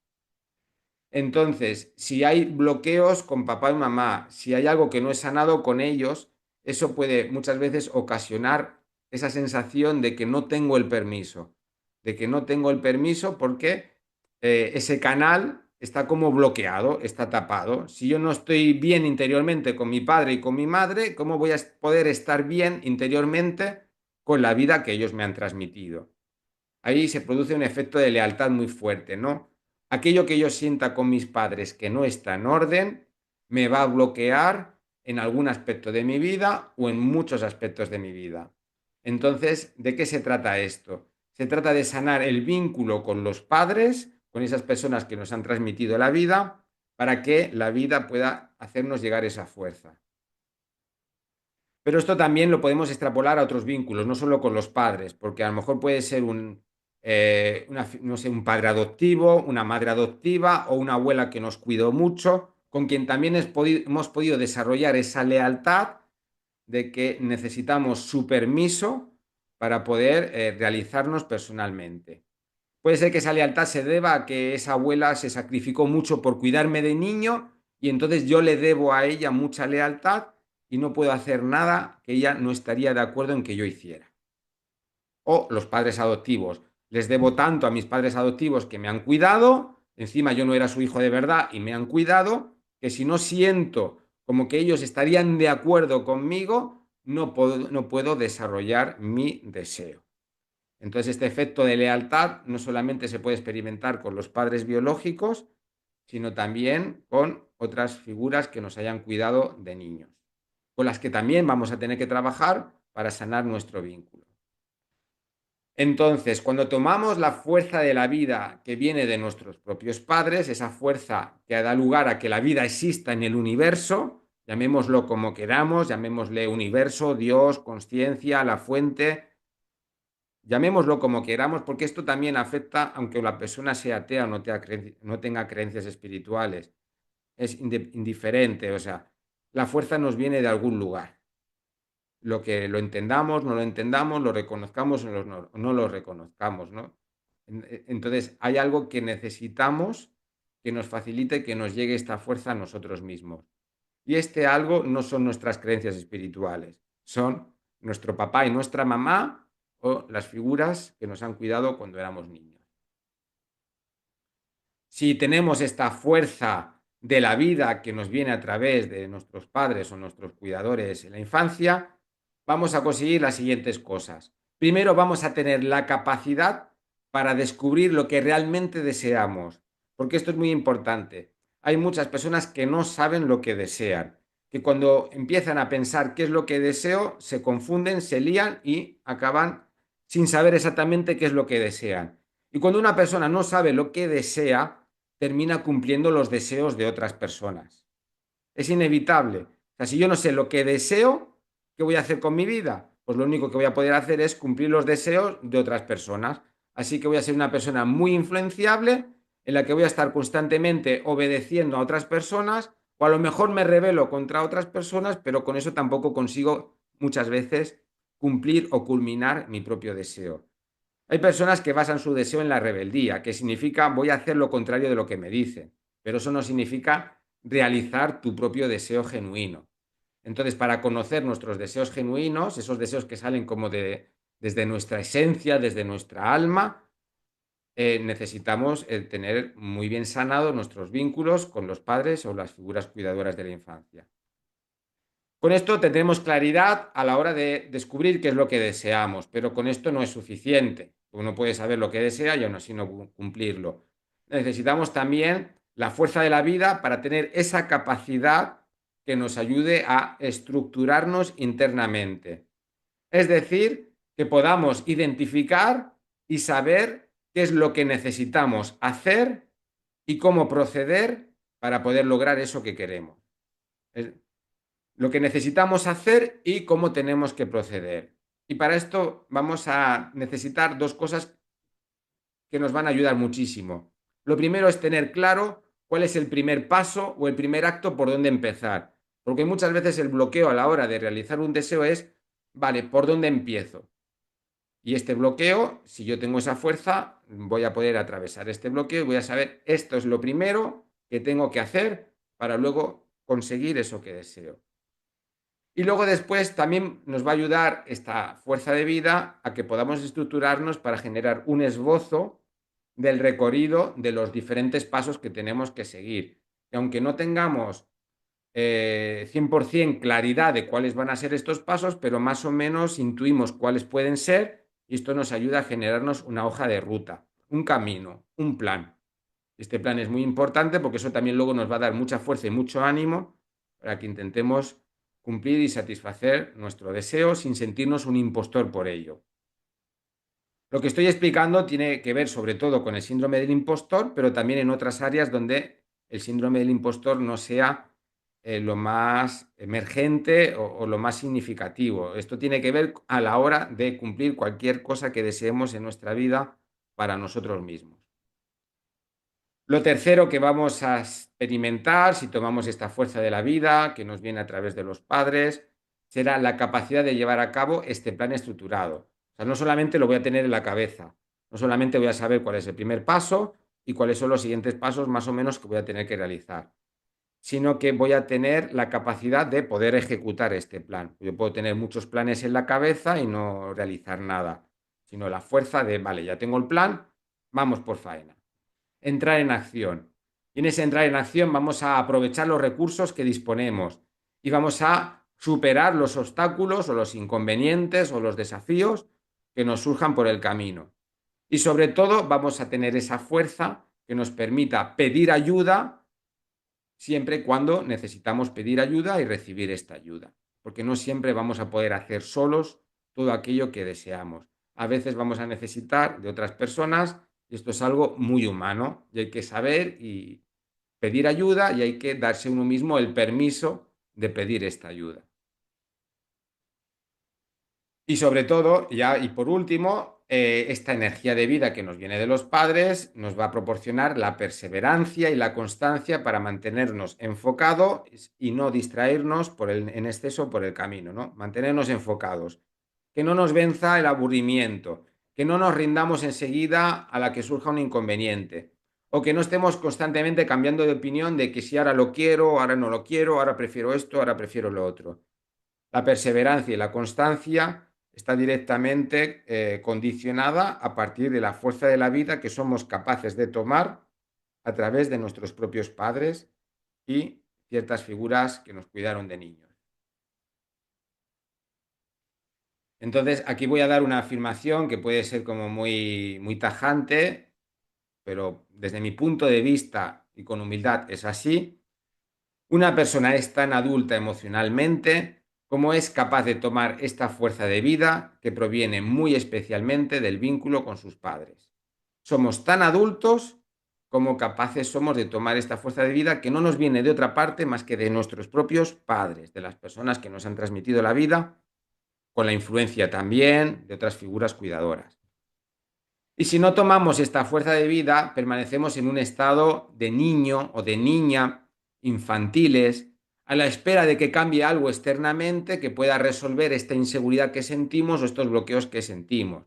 Entonces, si hay bloqueos con papá y mamá, si hay algo que no es sanado con ellos, eso puede muchas veces ocasionar esa sensación de que no tengo el permiso, de que no tengo el permiso porque ese canal está como bloqueado, está tapado. Si yo no estoy bien interiormente con mi padre y con mi madre, ¿cómo voy a poder estar bien interiormente con la vida que ellos me han transmitido? Ahí se produce un efecto de lealtad muy fuerte, ¿no? Aquello que yo sienta con mis padres que no está en orden, me va a bloquear en algún aspecto de mi vida o en muchos aspectos de mi vida. Entonces, ¿de qué se trata esto? Se trata de sanar el vínculo con los padres, con esas personas que nos han transmitido la vida, para que la vida pueda hacernos llegar esa fuerza. Pero esto también lo podemos extrapolar a otros vínculos, no solo con los padres, porque a lo mejor puede ser no sé, un padre adoptivo, una madre adoptiva o una abuela que nos cuidó mucho, con quien también hemos podido desarrollar esa lealtad de que necesitamos su permiso para poder realizarnos personalmente. Puede ser que esa lealtad se deba a que esa abuela se sacrificó mucho por cuidarme de niño y entonces yo le debo a ella mucha lealtad y no puedo hacer nada que ella no estaría de acuerdo en que yo hiciera. O los padres adoptivos. Les debo tanto a mis padres adoptivos que me han cuidado, encima yo no era su hijo de verdad y me han cuidado, que si no siento como que ellos estarían de acuerdo conmigo, no puedo desarrollar mi deseo. Entonces, este efecto de lealtad no solamente se puede experimentar con los padres biológicos, sino también con otras figuras que nos hayan cuidado de niños, con las que también vamos a tener que trabajar para sanar nuestro vínculo. Entonces, cuando tomamos la fuerza de la vida que viene de nuestros propios padres, esa fuerza que da lugar a que la vida exista en el universo, llamémoslo como queramos, llamémosle universo, Dios, conciencia, la fuente, llamémoslo como queramos, porque esto también afecta, aunque la persona sea atea o no tenga creencias espirituales, es indiferente, o sea, la fuerza nos viene de algún lugar. Lo que lo entendamos, no lo entendamos, lo reconozcamos o no lo reconozcamos, ¿no? Entonces, hay algo que necesitamos que nos facilite que nos llegue esta fuerza a nosotros mismos. Y este algo no son nuestras creencias espirituales, son nuestro papá y nuestra mamá o las figuras que nos han cuidado cuando éramos niños. Si tenemos esta fuerza de la vida que nos viene a través de nuestros padres o nuestros cuidadores en la infancia, vamos a conseguir las siguientes cosas. Primero, vamos a tener la capacidad para descubrir lo que realmente deseamos, porque esto es muy importante. Hay muchas personas que no saben lo que desean, que cuando empiezan a pensar qué es lo que deseo, se confunden, se lían y acaban sin saber exactamente qué es lo que desean. Y cuando una persona no sabe lo que desea, termina cumpliendo los deseos de otras personas. Es inevitable. O sea, si yo no sé lo que deseo, ¿qué voy a hacer con mi vida? Pues lo único que voy a poder hacer es cumplir los deseos de otras personas. Así que voy a ser una persona muy influenciable en la que voy a estar constantemente obedeciendo a otras personas o a lo mejor me rebelo contra otras personas, pero con eso tampoco consigo muchas veces cumplir o culminar mi propio deseo. Hay personas que basan su deseo en la rebeldía, que significa voy a hacer lo contrario de lo que me dicen, pero eso no significa realizar tu propio deseo genuino. Entonces, para conocer nuestros deseos genuinos, esos deseos que salen como desde nuestra esencia, desde nuestra alma, necesitamos tener muy bien sanados nuestros vínculos con los padres o las figuras cuidadoras de la infancia. Con esto tendremos claridad a la hora de descubrir qué es lo que deseamos, pero con esto no es suficiente. Uno puede saber lo que desea y aún así no cumplirlo. Necesitamos también la fuerza de la vida para tener esa capacidad que nos ayude a estructurarnos internamente. Es decir, que podamos identificar y saber qué es lo que necesitamos hacer y cómo proceder para poder lograr eso que queremos. Lo que necesitamos hacer y cómo tenemos que proceder. Y para esto vamos a necesitar dos cosas que nos van a ayudar muchísimo. Lo primero es tener claro cuál es el primer paso o el primer acto por dónde empezar. Porque muchas veces el bloqueo a la hora de realizar un deseo es, vale, ¿por dónde empiezo? Y este bloqueo, si yo tengo esa fuerza, voy a poder atravesar este bloqueo y voy a saber, esto es lo primero que tengo que hacer para luego conseguir eso que deseo. Y luego después también nos va a ayudar esta fuerza de vida a que podamos estructurarnos para generar un esbozo del recorrido de los diferentes pasos que tenemos que seguir. Y aunque no tengamos 100% claridad de cuáles van a ser estos pasos, pero más o menos intuimos cuáles pueden ser y esto nos ayuda a generarnos una hoja de ruta, un camino, un plan. Este plan es muy importante porque eso también luego nos va a dar mucha fuerza y mucho ánimo para que intentemos cumplir y satisfacer nuestro deseo sin sentirnos un impostor por ello. Lo que estoy explicando tiene que ver sobre todo con el síndrome del impostor, pero también en otras áreas donde el síndrome del impostor no sea lo más emergente o lo más significativo. Esto tiene que ver a la hora de cumplir cualquier cosa que deseemos en nuestra vida para nosotros mismos. Lo tercero que vamos a experimentar, si tomamos esta fuerza de la vida que nos viene a través de los padres, será la capacidad de llevar a cabo este plan estructurado. O sea, no solamente lo voy a tener en la cabeza, no solamente voy a saber cuál es el primer paso y cuáles son los siguientes pasos más o menos que voy a tener que realizar, sino que voy a tener la capacidad de poder ejecutar este plan. Yo puedo tener muchos planes en la cabeza y no realizar nada, sino la fuerza de, vale, ya tengo el plan, vamos por faena. Entrar en acción. Y en ese entrar en acción vamos a aprovechar los recursos que disponemos y vamos a superar los obstáculos o los inconvenientes o los desafíos que nos surjan por el camino. Y sobre todo vamos a tener esa fuerza que nos permita pedir ayuda siempre y cuando necesitamos pedir ayuda y recibir esta ayuda, porque no siempre vamos a poder hacer solos todo aquello que deseamos. A veces vamos a necesitar de otras personas y esto es algo muy humano y hay que saber y pedir ayuda y hay que darse uno mismo el permiso de pedir esta ayuda. Y sobre todo, ya y por último, esta energía de vida que nos viene de los padres nos va a proporcionar la perseverancia y la constancia para mantenernos enfocados y no distraernos en exceso por el camino, ¿no? Mantenernos enfocados, que no nos venza el aburrimiento, que no nos rindamos enseguida a la que surja un inconveniente, o que no estemos constantemente cambiando de opinión de que si ahora lo quiero, ahora no lo quiero, ahora prefiero esto, ahora prefiero lo otro. La perseverancia y la constancia está directamente condicionada a partir de la fuerza de la vida que somos capaces de tomar a través de nuestros propios padres y ciertas figuras que nos cuidaron de niños. Entonces, aquí voy a dar una afirmación que puede ser como muy tajante, pero desde mi punto de vista y con humildad es así. Una persona es tan adulta emocionalmente como es capaz de tomar esta fuerza de vida que proviene muy especialmente del vínculo con sus padres. Somos tan adultos como capaces somos de tomar esta fuerza de vida que no nos viene de otra parte más que de nuestros propios padres, de las personas que nos han transmitido la vida, con la influencia también de otras figuras cuidadoras. Y si no tomamos esta fuerza de vida, permanecemos en un estado de niño o de niña infantiles, a la espera de que cambie algo externamente que pueda resolver esta inseguridad que sentimos o estos bloqueos que sentimos.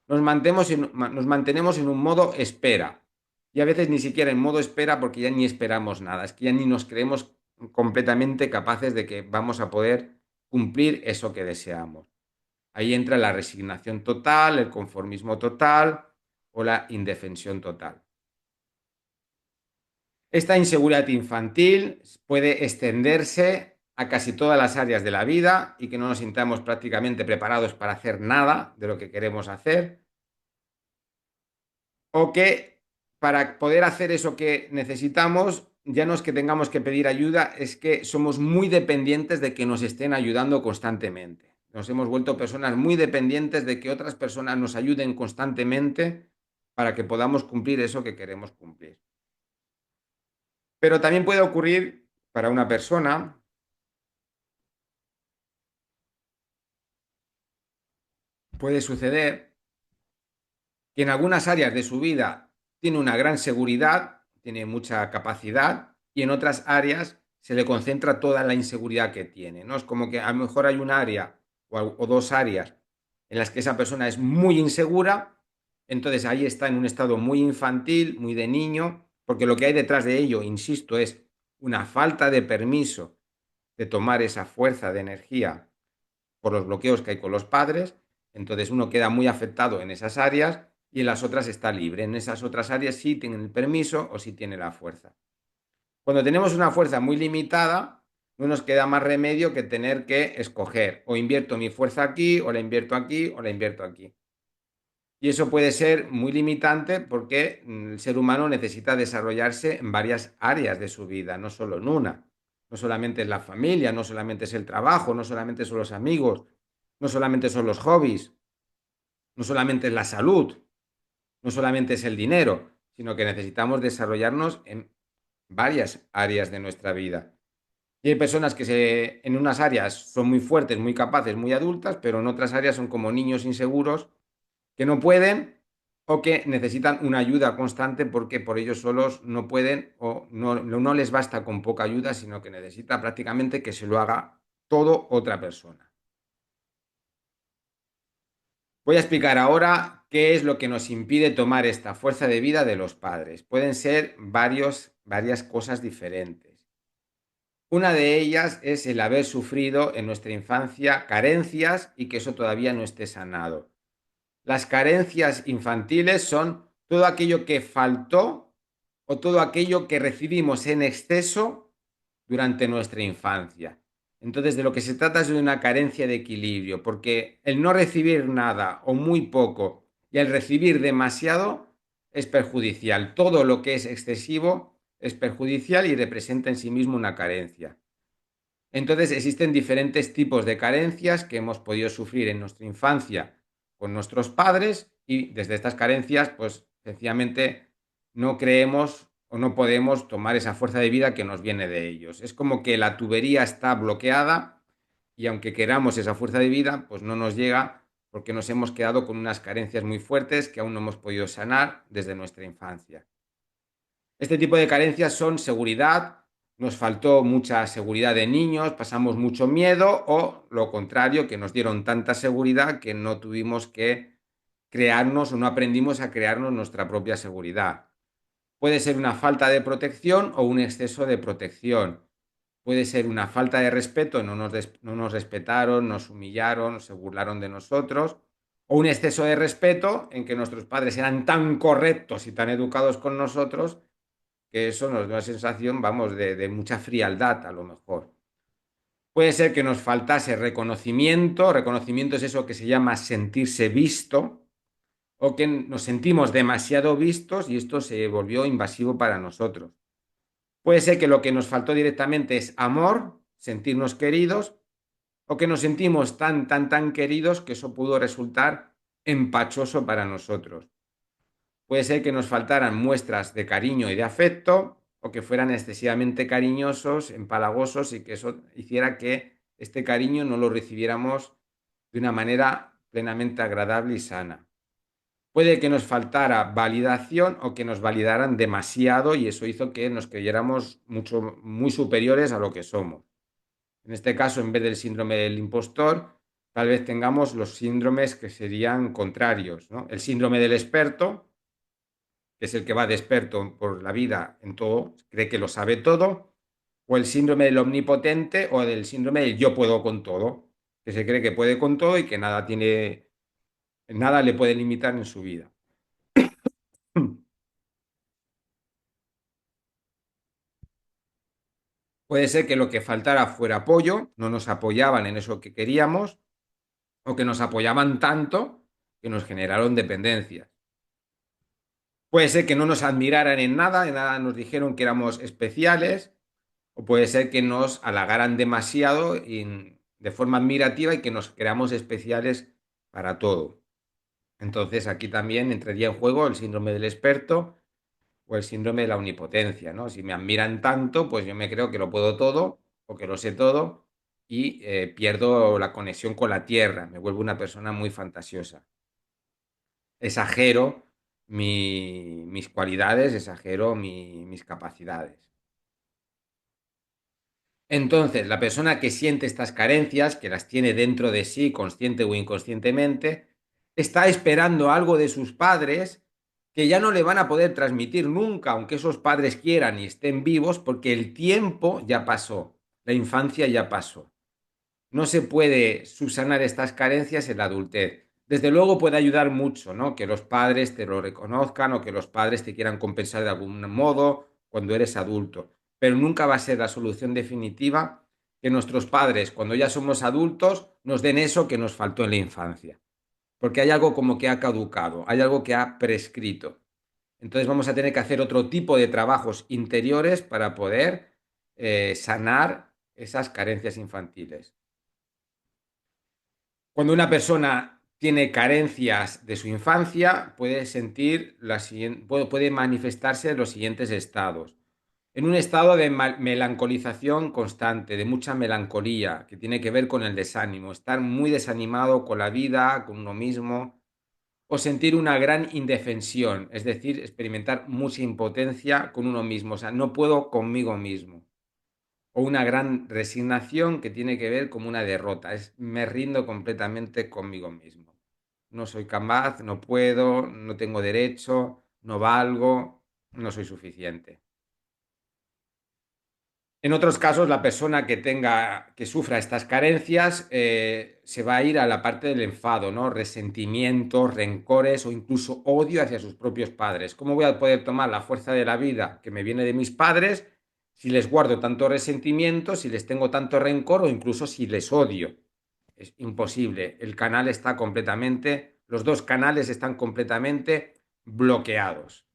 Nos mantenemos en un modo espera. Y a veces ni siquiera en modo espera porque ya ni esperamos nada. Es que ya ni nos creemos completamente capaces de que vamos a poder cumplir eso que deseamos. Ahí entra la resignación total, el conformismo total o la indefensión total. Esta inseguridad infantil puede extenderse a casi todas las áreas de la vida y que no nos sintamos prácticamente preparados para hacer nada de lo que queremos hacer, o que para poder hacer eso que necesitamos ya no es que tengamos que pedir ayuda, es que somos muy dependientes de que nos estén ayudando constantemente. Nos hemos vuelto personas muy dependientes de que otras personas nos ayuden constantemente para que podamos cumplir eso que queremos cumplir. Pero también puede ocurrir para una persona, puede suceder que en algunas áreas de su vida tiene una gran seguridad, tiene mucha capacidad y en otras áreas se le concentra toda la inseguridad que tiene, ¿no? Es como que a lo mejor hay un área o dos áreas en las que esa persona es muy insegura, entonces ahí está en un estado muy infantil, muy de niño, porque lo que hay detrás de ello, insisto, es una falta de permiso de tomar esa fuerza de energía por los bloqueos que hay con los padres, entonces uno queda muy afectado en esas áreas y en las otras está libre. En esas otras áreas sí tienen el permiso o sí tiene la fuerza. Cuando tenemos una fuerza muy limitada, no nos queda más remedio que tener que escoger o invierto mi fuerza aquí o la invierto aquí o la invierto aquí. Y eso puede ser muy limitante porque el ser humano necesita desarrollarse en varias áreas de su vida, no solo en una. No solamente es la familia, no solamente es el trabajo, no solamente son los amigos, no solamente son los hobbies, no solamente es la salud, no solamente es el dinero, sino que necesitamos desarrollarnos en varias áreas de nuestra vida. Y hay personas en unas áreas son muy fuertes, muy capaces, muy adultas, pero en otras áreas son como niños inseguros que no pueden o que necesitan una ayuda constante porque por ellos solos no pueden o no les basta con poca ayuda, sino que necesita prácticamente que se lo haga todo otra persona. Voy a explicar ahora qué es lo que nos impide tomar esta fuerza de vida de los padres. Pueden ser varias cosas diferentes. Una de ellas es el haber sufrido en nuestra infancia carencias y que eso todavía no esté sanado. Las carencias infantiles son todo aquello que faltó o todo aquello que recibimos en exceso durante nuestra infancia. Entonces, de lo que se trata es de una carencia de equilibrio, porque el no recibir nada o muy poco y el recibir demasiado es perjudicial. Todo lo que es excesivo es perjudicial y representa en sí mismo una carencia. Entonces, existen diferentes tipos de carencias que hemos podido sufrir en nuestra infancia con nuestros padres y desde estas carencias, pues sencillamente no creemos o no podemos tomar esa fuerza de vida que nos viene de ellos. Es como que la tubería está bloqueada y aunque queramos esa fuerza de vida, pues no nos llega porque nos hemos quedado con unas carencias muy fuertes que aún no hemos podido sanar desde nuestra infancia. Este tipo de carencias son seguridad, nos faltó mucha seguridad de niños, pasamos mucho miedo o lo contrario, que nos dieron tanta seguridad que no tuvimos que crearnos o no aprendimos a crearnos nuestra propia seguridad. Puede ser una falta de protección o un exceso de protección. Puede ser una falta de respeto, no nos respetaron, nos humillaron, se burlaron de nosotros. O un exceso de respeto en que nuestros padres eran tan correctos y tan educados con nosotros que eso nos da una sensación, vamos, de mucha frialdad a lo mejor. Puede ser que nos faltase reconocimiento, reconocimiento es eso que se llama sentirse visto, o que nos sentimos demasiado vistos y esto se volvió invasivo para nosotros. Puede ser que lo que nos faltó directamente es amor, sentirnos queridos, o que nos sentimos tan queridos que eso pudo resultar empachoso para nosotros. Puede ser que nos faltaran muestras de cariño y de afecto o que fueran excesivamente cariñosos, empalagosos y que eso hiciera que este cariño no lo recibiéramos de una manera plenamente agradable y sana. Puede que nos faltara validación o que nos validaran demasiado y eso hizo que nos creyéramos mucho, muy superiores a lo que somos. En este caso, en vez del síndrome del impostor, tal vez tengamos los síndromes que serían contrarios, ¿no? El síndrome del experto, que es el que va de experto por la vida en todo, cree que lo sabe todo, o el síndrome del omnipotente o del síndrome del yo puedo con todo, que se cree que puede con todo y que nada le puede limitar en su vida. Puede ser que lo que faltara fuera apoyo, no nos apoyaban en eso que queríamos, o que nos apoyaban tanto que nos generaron dependencias. Puede ser que no nos admiraran en nada nos dijeron que éramos especiales, o puede ser que nos halagaran demasiado de forma admirativa y que nos creamos especiales para todo. Entonces aquí también entraría en juego el síndrome del experto o el síndrome de la omnipotencia, ¿no? Si me admiran tanto, pues yo me creo que lo puedo todo o que lo sé todo y pierdo la conexión con la tierra, me vuelvo una persona muy fantasiosa. Exagero mis cualidades, exagero mis capacidades. Entonces, la persona que siente estas carencias, que las tiene dentro de sí, consciente o inconscientemente, está esperando algo de sus padres que ya no le van a poder transmitir nunca, aunque esos padres quieran y estén vivos, porque el tiempo ya pasó, la infancia ya pasó. No se puede subsanar estas carencias en la adultez. Desde luego puede ayudar mucho, ¿no? Que los padres te lo reconozcan o que los padres te quieran compensar de algún modo cuando eres adulto. Pero nunca va a ser la solución definitiva que nuestros padres, cuando ya somos adultos, nos den eso que nos faltó en la infancia. Porque hay algo como que ha caducado, hay algo que ha prescrito. Entonces vamos a tener que hacer otro tipo de trabajos interiores para poder sanar esas carencias infantiles. Cuando una persona tiene carencias de su infancia, puede manifestarse los siguientes estados. En un estado de melancolización constante, de mucha melancolía, que tiene que ver con el desánimo, estar muy desanimado con la vida, con uno mismo, o sentir una gran indefensión, es decir, experimentar mucha impotencia con uno mismo, o sea, no puedo conmigo mismo o una gran resignación que tiene que ver como una derrota. Me rindo completamente conmigo mismo. No soy capaz, no puedo, no tengo derecho, no valgo, no soy suficiente. En otros casos, la persona que sufra estas carencias, se va a ir a la parte del enfado, ¿no? Resentimientos, rencores o incluso odio hacia sus propios padres. ¿Cómo voy a poder tomar la fuerza de la vida que me viene de mis padres si les guardo tanto resentimiento, si les tengo tanto rencor o incluso si les odio. Es imposible. El canal está completamente, los dos canales están completamente bloqueados.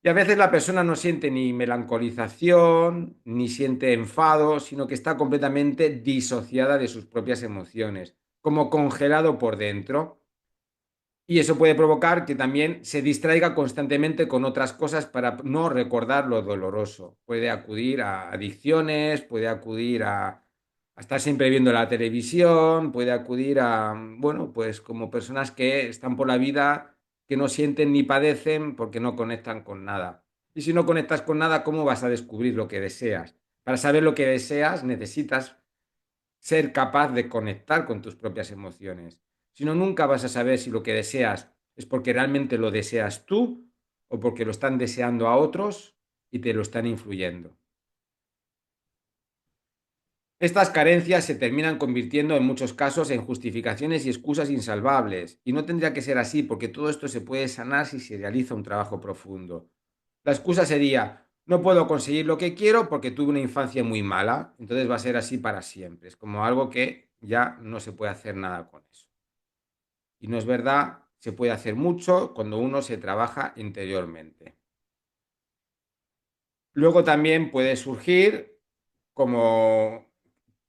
Y a veces la persona no siente ni melancolización, ni siente enfado, sino que está completamente disociada de sus propias emociones, como congelado por dentro. Y eso puede provocar que también se distraiga constantemente con otras cosas para no recordar lo doloroso. Puede acudir a adicciones, puede acudir a estar siempre viendo la televisión, puede acudir a, bueno, pues como personas que están por la vida que no sienten ni padecen porque no conectan con nada. Y si no conectas con nada, ¿cómo vas a descubrir lo que deseas? Para saber lo que deseas, necesitas ser capaz de conectar con tus propias emociones. Si no, nunca vas a saber si lo que deseas es porque realmente lo deseas tú o porque lo están deseando a otros y te lo están influyendo. Estas carencias se terminan convirtiendo en muchos casos en justificaciones y excusas insalvables, y no tendría que ser así porque todo esto se puede sanar si se realiza un trabajo profundo. La excusa sería, no puedo conseguir lo que quiero porque tuve una infancia muy mala, entonces va a ser así para siempre. Es como algo que ya no se puede hacer nada con eso. Y no es verdad, se puede hacer mucho cuando uno se trabaja interiormente. Luego también puede surgir como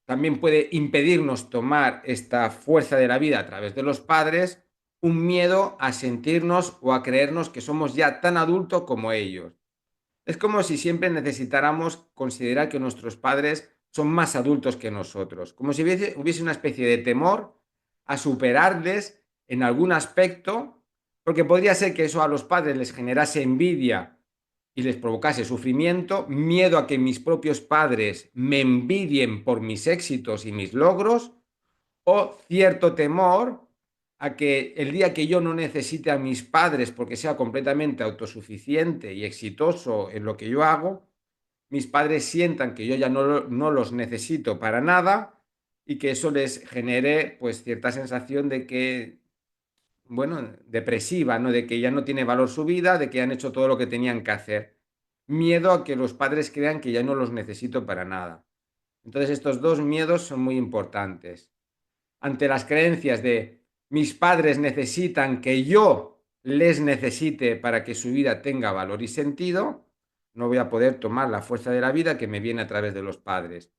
también puede impedirnos tomar esta fuerza de la vida a través de los padres, un miedo a sentirnos o a creernos que somos ya tan adultos como ellos. Es como si siempre necesitáramos considerar que nuestros padres son más adultos que nosotros, como si hubiese una especie de temor a superarles en algún aspecto, porque podría ser que eso a los padres les generase envidia y les provocase sufrimiento, miedo a que mis propios padres me envidien por mis éxitos y mis logros, o cierto temor a que el día que yo no necesite a mis padres porque sea completamente autosuficiente y exitoso en lo que yo hago, mis padres sientan que yo ya no los necesito para nada y que eso les genere pues cierta sensación de que, bueno, depresiva, ¿no? De que ya no tiene valor su vida, de que han hecho todo lo que tenían que hacer. Miedo a que los padres crean que ya no los necesito para nada. Entonces estos dos miedos son muy importantes. Ante las creencias de mis padres necesitan que yo les necesite para que su vida tenga valor y sentido, no voy a poder tomar la fuerza de la vida que me viene a través de los padres.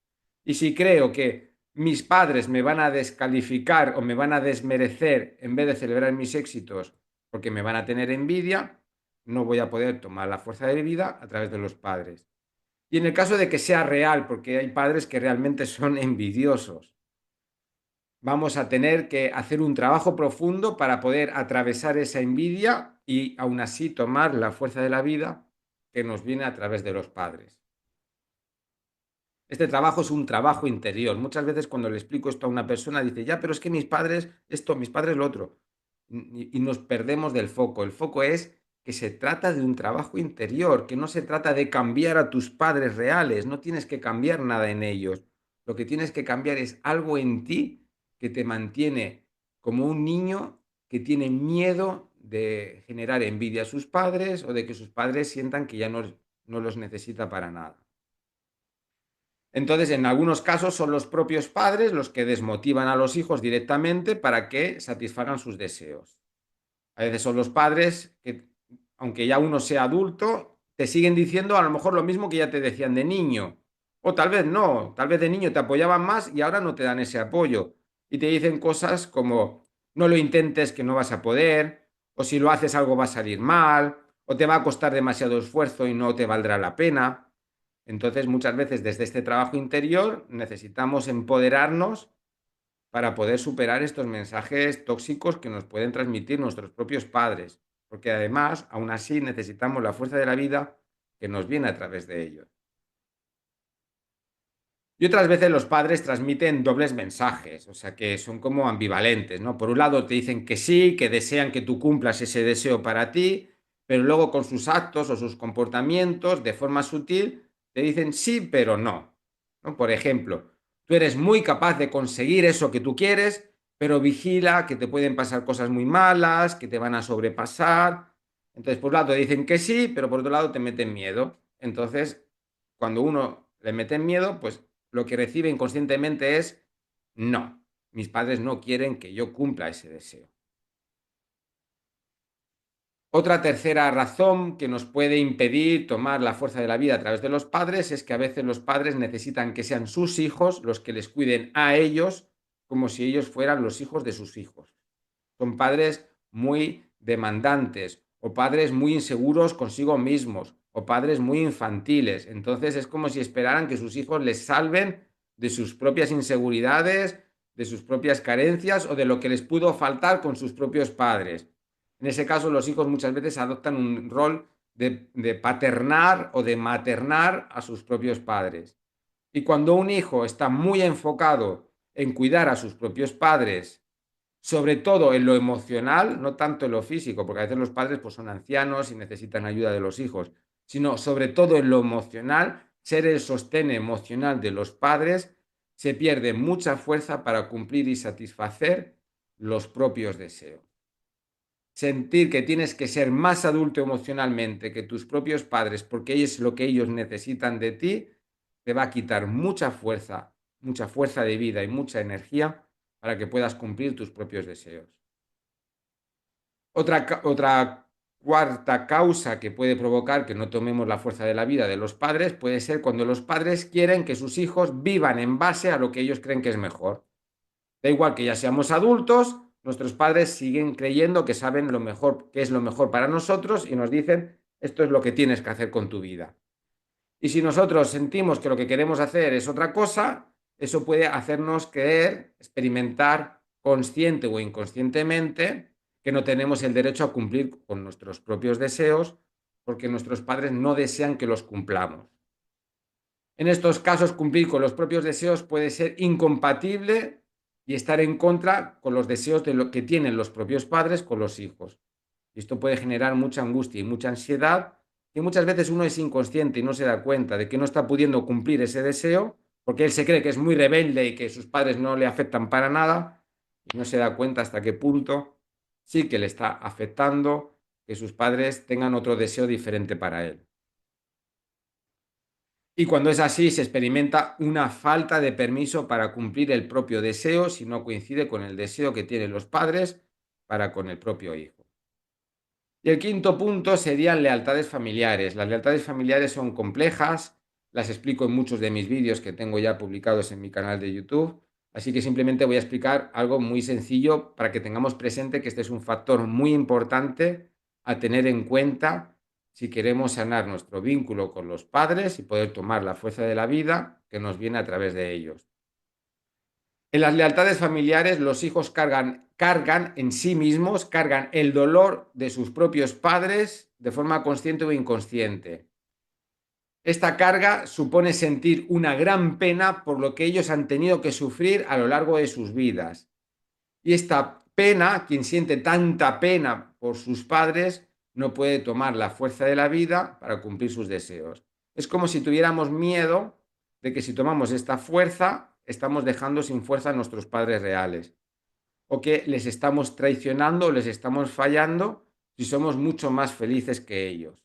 Y si creo que mis padres me van a descalificar o me van a desmerecer en vez de celebrar mis éxitos porque me van a tener envidia, no voy a poder tomar la fuerza de vida a través de los padres. Y en el caso de que sea real, porque hay padres que realmente son envidiosos, vamos a tener que hacer un trabajo profundo para poder atravesar esa envidia y aún así tomar la fuerza de la vida que nos viene a través de los padres. Este trabajo es un trabajo interior. Muchas veces cuando le explico esto a una persona dice, ya, pero es que mis padres esto, mis padres lo otro. Y nos perdemos del foco. El foco es que se trata de un trabajo interior, que no se trata de cambiar a tus padres reales, no tienes que cambiar nada en ellos. Lo que tienes que cambiar es algo en ti que te mantiene como un niño que tiene miedo de generar envidia a sus padres o de que sus padres sientan que ya no los necesita para nada. Entonces, en algunos casos son los propios padres los que desmotivan a los hijos directamente para que satisfagan sus deseos. A veces son los padres que, aunque ya uno sea adulto, te siguen diciendo a lo mejor lo mismo que ya te decían de niño. O tal vez no, tal vez de niño te apoyaban más y ahora no te dan ese apoyo. Y te dicen cosas como, no lo intentes que no vas a poder, o si lo haces algo va a salir mal, o te va a costar demasiado esfuerzo y no te valdrá la pena. Entonces, muchas veces desde este trabajo interior necesitamos empoderarnos para poder superar estos mensajes tóxicos que nos pueden transmitir nuestros propios padres, porque además, aún así, necesitamos la fuerza de la vida que nos viene a través de ellos. Y otras veces los padres transmiten dobles mensajes, o sea que son como ambivalentes, ¿no? Por un lado te dicen que sí, que desean que tú cumplas ese deseo para ti, pero luego con sus actos o sus comportamientos, de forma sutil, te dicen sí, pero no. ¿No? Por ejemplo, tú eres muy capaz de conseguir eso que tú quieres, pero vigila que te pueden pasar cosas muy malas, que te van a sobrepasar. Entonces, por un lado te dicen que sí, pero por otro lado te meten miedo. Entonces, cuando uno le mete miedo, pues lo que recibe inconscientemente es: no, mis padres no quieren que yo cumpla ese deseo. Otra tercera razón que nos puede impedir tomar la fuerza de la vida a través de los padres es que a veces los padres necesitan que sean sus hijos los que les cuiden a ellos como si ellos fueran los hijos de sus hijos. Son padres muy demandantes o padres muy inseguros consigo mismos o padres muy infantiles. Entonces es como si esperaran que sus hijos les salven de sus propias inseguridades, de sus propias carencias o de lo que les pudo faltar con sus propios padres. En ese caso, los hijos muchas veces adoptan un rol de paternar o de maternar a sus propios padres. Y cuando un hijo está muy enfocado en cuidar a sus propios padres, sobre todo en lo emocional, no tanto en lo físico, porque a veces los padres pues, son ancianos y necesitan ayuda de los hijos, sino sobre todo en lo emocional, ser el sostén emocional de los padres, se pierde mucha fuerza para cumplir y satisfacer los propios deseos. Sentir que tienes que ser más adulto emocionalmente que tus propios padres porque es lo que ellos necesitan de ti, te va a quitar mucha fuerza de vida y mucha energía para que puedas cumplir tus propios deseos. Otra cuarta causa que puede provocar que no tomemos la fuerza de la vida de los padres puede ser cuando los padres quieren que sus hijos vivan en base a lo que ellos creen que es mejor. Da igual que ya seamos adultos, nuestros padres siguen creyendo que saben lo mejor, qué es lo mejor para nosotros y nos dicen, esto es lo que tienes que hacer con tu vida. Y si nosotros sentimos que lo que queremos hacer es otra cosa, eso puede hacernos creer, experimentar consciente o inconscientemente que no tenemos el derecho a cumplir con nuestros propios deseos porque nuestros padres no desean que los cumplamos. En estos casos, cumplir con los propios deseos puede ser incompatible y estar en contra con los deseos de lo que tienen los propios padres con los hijos. Y esto puede generar mucha angustia y mucha ansiedad, y muchas veces uno es inconsciente y no se da cuenta de que no está pudiendo cumplir ese deseo, porque él se cree que es muy rebelde y que sus padres no le afectan para nada, y no se da cuenta hasta qué punto sí que le está afectando que sus padres tengan otro deseo diferente para él. Y cuando es así, se experimenta una falta de permiso para cumplir el propio deseo si no coincide con el deseo que tienen los padres para con el propio hijo. Y el quinto punto serían lealtades familiares. Las lealtades familiares son complejas, las explico en muchos de mis vídeos que tengo ya publicados en mi canal de YouTube, así que simplemente voy a explicar algo muy sencillo para que tengamos presente que este es un factor muy importante a tener en cuenta si queremos sanar nuestro vínculo con los padres y poder tomar la fuerza de la vida que nos viene a través de ellos. En las lealtades familiares, los hijos cargan en sí mismos, cargan el dolor de sus propios padres de forma consciente o inconsciente. Esta carga supone sentir una gran pena por lo que ellos han tenido que sufrir a lo largo de sus vidas. Y esta pena, quien siente tanta pena por sus padres, no puede tomar la fuerza de la vida para cumplir sus deseos. Es como si tuviéramos miedo de que si tomamos esta fuerza, estamos dejando sin fuerza a nuestros padres reales. O que les estamos traicionando o les estamos fallando si somos mucho más felices que ellos.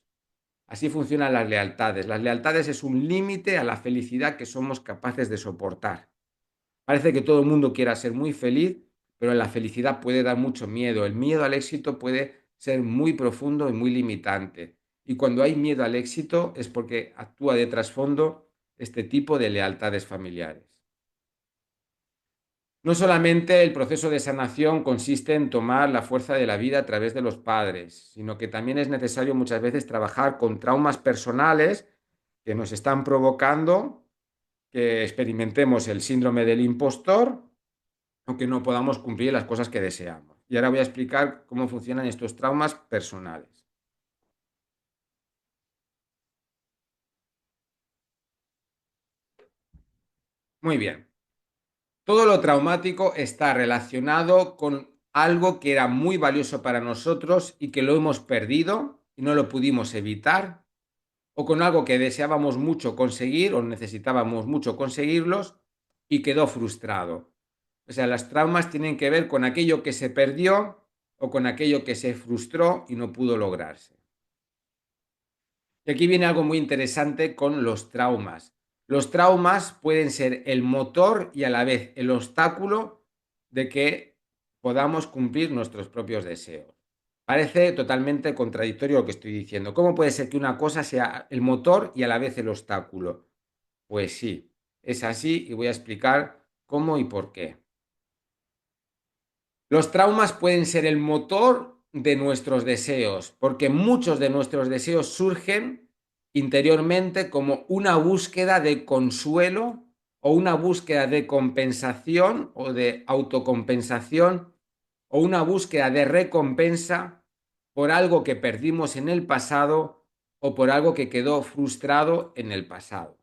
Así funcionan las lealtades. Las lealtades es un límite a la felicidad que somos capaces de soportar. Parece que todo el mundo quiera ser muy feliz, pero la felicidad puede dar mucho miedo. El miedo al éxito puede ser muy profundo y muy limitante. Y cuando hay miedo al éxito es porque actúa de trasfondo este tipo de lealtades familiares. No solamente el proceso de sanación consiste en tomar la fuerza de la vida a través de los padres, sino que también es necesario muchas veces trabajar con traumas personales que nos están provocando que experimentemos el síndrome del impostor o que no podamos cumplir las cosas que deseamos. Y ahora voy a explicar cómo funcionan estos traumas personales. Muy bien. Todo lo traumático está relacionado con algo que era muy valioso para nosotros y que lo hemos perdido y no lo pudimos evitar, o con algo que deseábamos mucho conseguir o necesitábamos mucho conseguirlos y quedó frustrado. O sea, las traumas tienen que ver con aquello que se perdió o con aquello que se frustró y no pudo lograrse. Y aquí viene algo muy interesante con los traumas. Los traumas pueden ser el motor y a la vez el obstáculo de que podamos cumplir nuestros propios deseos. Parece totalmente contradictorio lo que estoy diciendo. ¿Cómo puede ser que una cosa sea el motor y a la vez el obstáculo? Pues sí, es así y voy a explicar cómo y por qué. Los traumas pueden ser el motor de nuestros deseos, porque muchos de nuestros deseos surgen interiormente como una búsqueda de consuelo o una búsqueda de compensación o de autocompensación o una búsqueda de recompensa por algo que perdimos en el pasado o por algo que quedó frustrado en el pasado.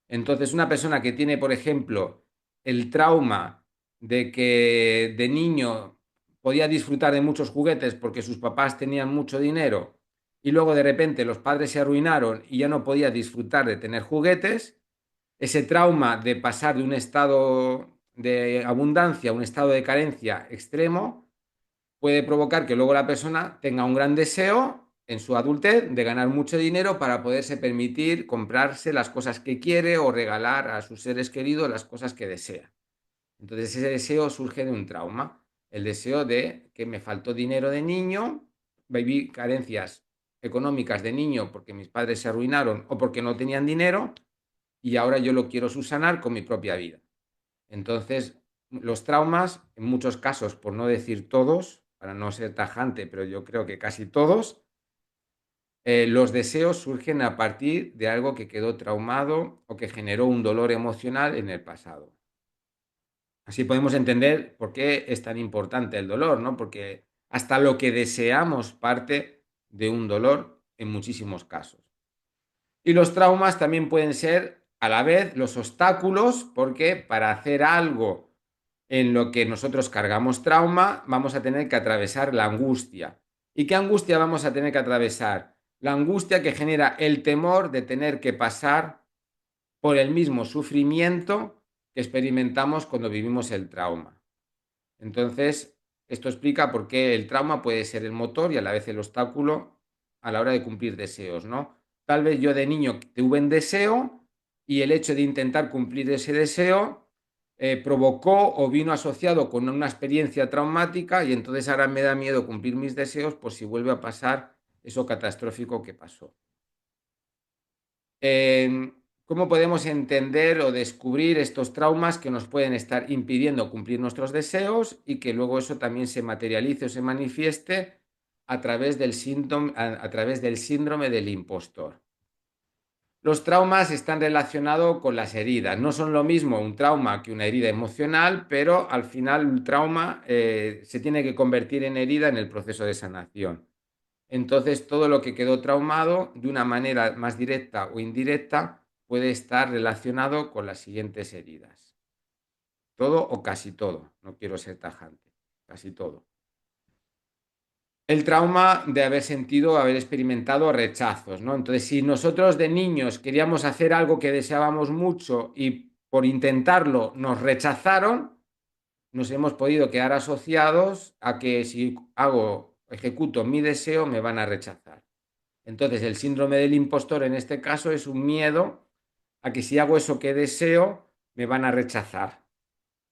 Entonces, una persona que tiene, por ejemplo, el trauma de que de niño podía disfrutar de muchos juguetes porque sus papás tenían mucho dinero y luego de repente los padres se arruinaron y ya no podía disfrutar de tener juguetes, ese trauma de pasar de un estado de abundancia a un estado de carencia extremo puede provocar que luego la persona tenga un gran deseo en su adultez de ganar mucho dinero para poderse permitir comprarse las cosas que quiere o regalar a sus seres queridos las cosas que desea. Entonces ese deseo surge de un trauma, el deseo de que me faltó dinero de niño, viví carencias económicas de niño porque mis padres se arruinaron o porque no tenían dinero y ahora yo lo quiero subsanar con mi propia vida. Entonces, los traumas, en muchos casos, por no decir todos, para no ser tajante, pero yo creo que casi todos, los deseos surgen a partir de algo que quedó traumado o que generó un dolor emocional en el pasado. Así podemos entender por qué es tan importante el dolor, ¿no? Porque hasta lo que deseamos parte de un dolor en muchísimos casos. Y los traumas también pueden ser a la vez los obstáculos, porque para hacer algo en lo que nosotros cargamos trauma, vamos a tener que atravesar la angustia. ¿Y qué angustia vamos a tener que atravesar? La angustia que genera el temor de tener que pasar por el mismo sufrimiento que experimentamos cuando vivimos el trauma. Entonces, esto explica por qué el trauma puede ser el motor y a la vez el obstáculo a la hora de cumplir deseos, ¿no? Tal vez yo de niño tuve un deseo y el hecho de intentar cumplir ese deseo provocó o vino asociado con una experiencia traumática y entonces ahora me da miedo cumplir mis deseos por si vuelve a pasar eso catastrófico que pasó. ¿Cómo podemos entender o descubrir estos traumas que nos pueden estar impidiendo cumplir nuestros deseos y que luego eso también se materialice o se manifieste a través del síndrome del impostor? Los traumas están relacionados con las heridas. No son lo mismo un trauma que una herida emocional, pero al final un trauma se tiene que convertir en herida en el proceso de sanación. Entonces, todo lo que quedó traumado, de una manera más directa o indirecta, puede estar relacionado con las siguientes heridas. Todo o casi todo. No quiero ser tajante. Casi todo. El trauma de haber sentido, haber experimentado rechazos, ¿no? Entonces, si nosotros de niños queríamos hacer algo que deseábamos mucho y por intentarlo nos rechazaron, nos hemos podido quedar asociados a que si ejecuto mi deseo, me van a rechazar. Entonces, el síndrome del impostor en este caso es un miedo a que si hago eso que deseo, me van a rechazar.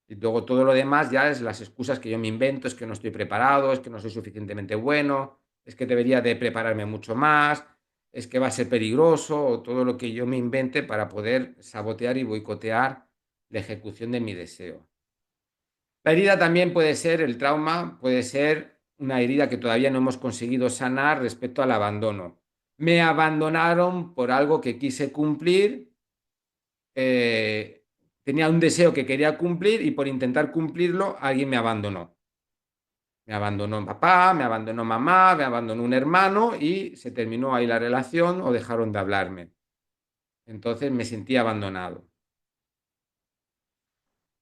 Y luego todo lo demás ya es las excusas que yo me invento, es que no estoy preparado, es que no soy suficientemente bueno, es que debería de prepararme mucho más, es que va a ser peligroso, o todo lo que yo me invente para poder sabotear y boicotear la ejecución de mi deseo. La herida también puede ser, el trauma puede ser una herida que todavía no hemos conseguido sanar respecto al abandono. Me abandonaron por algo que quise cumplir, eh, tenía un deseo que quería cumplir y por intentar cumplirlo alguien me abandonó. Me abandonó papá, me abandonó mamá, me abandonó un hermano y se terminó ahí la relación o dejaron de hablarme. Entonces me sentí abandonado.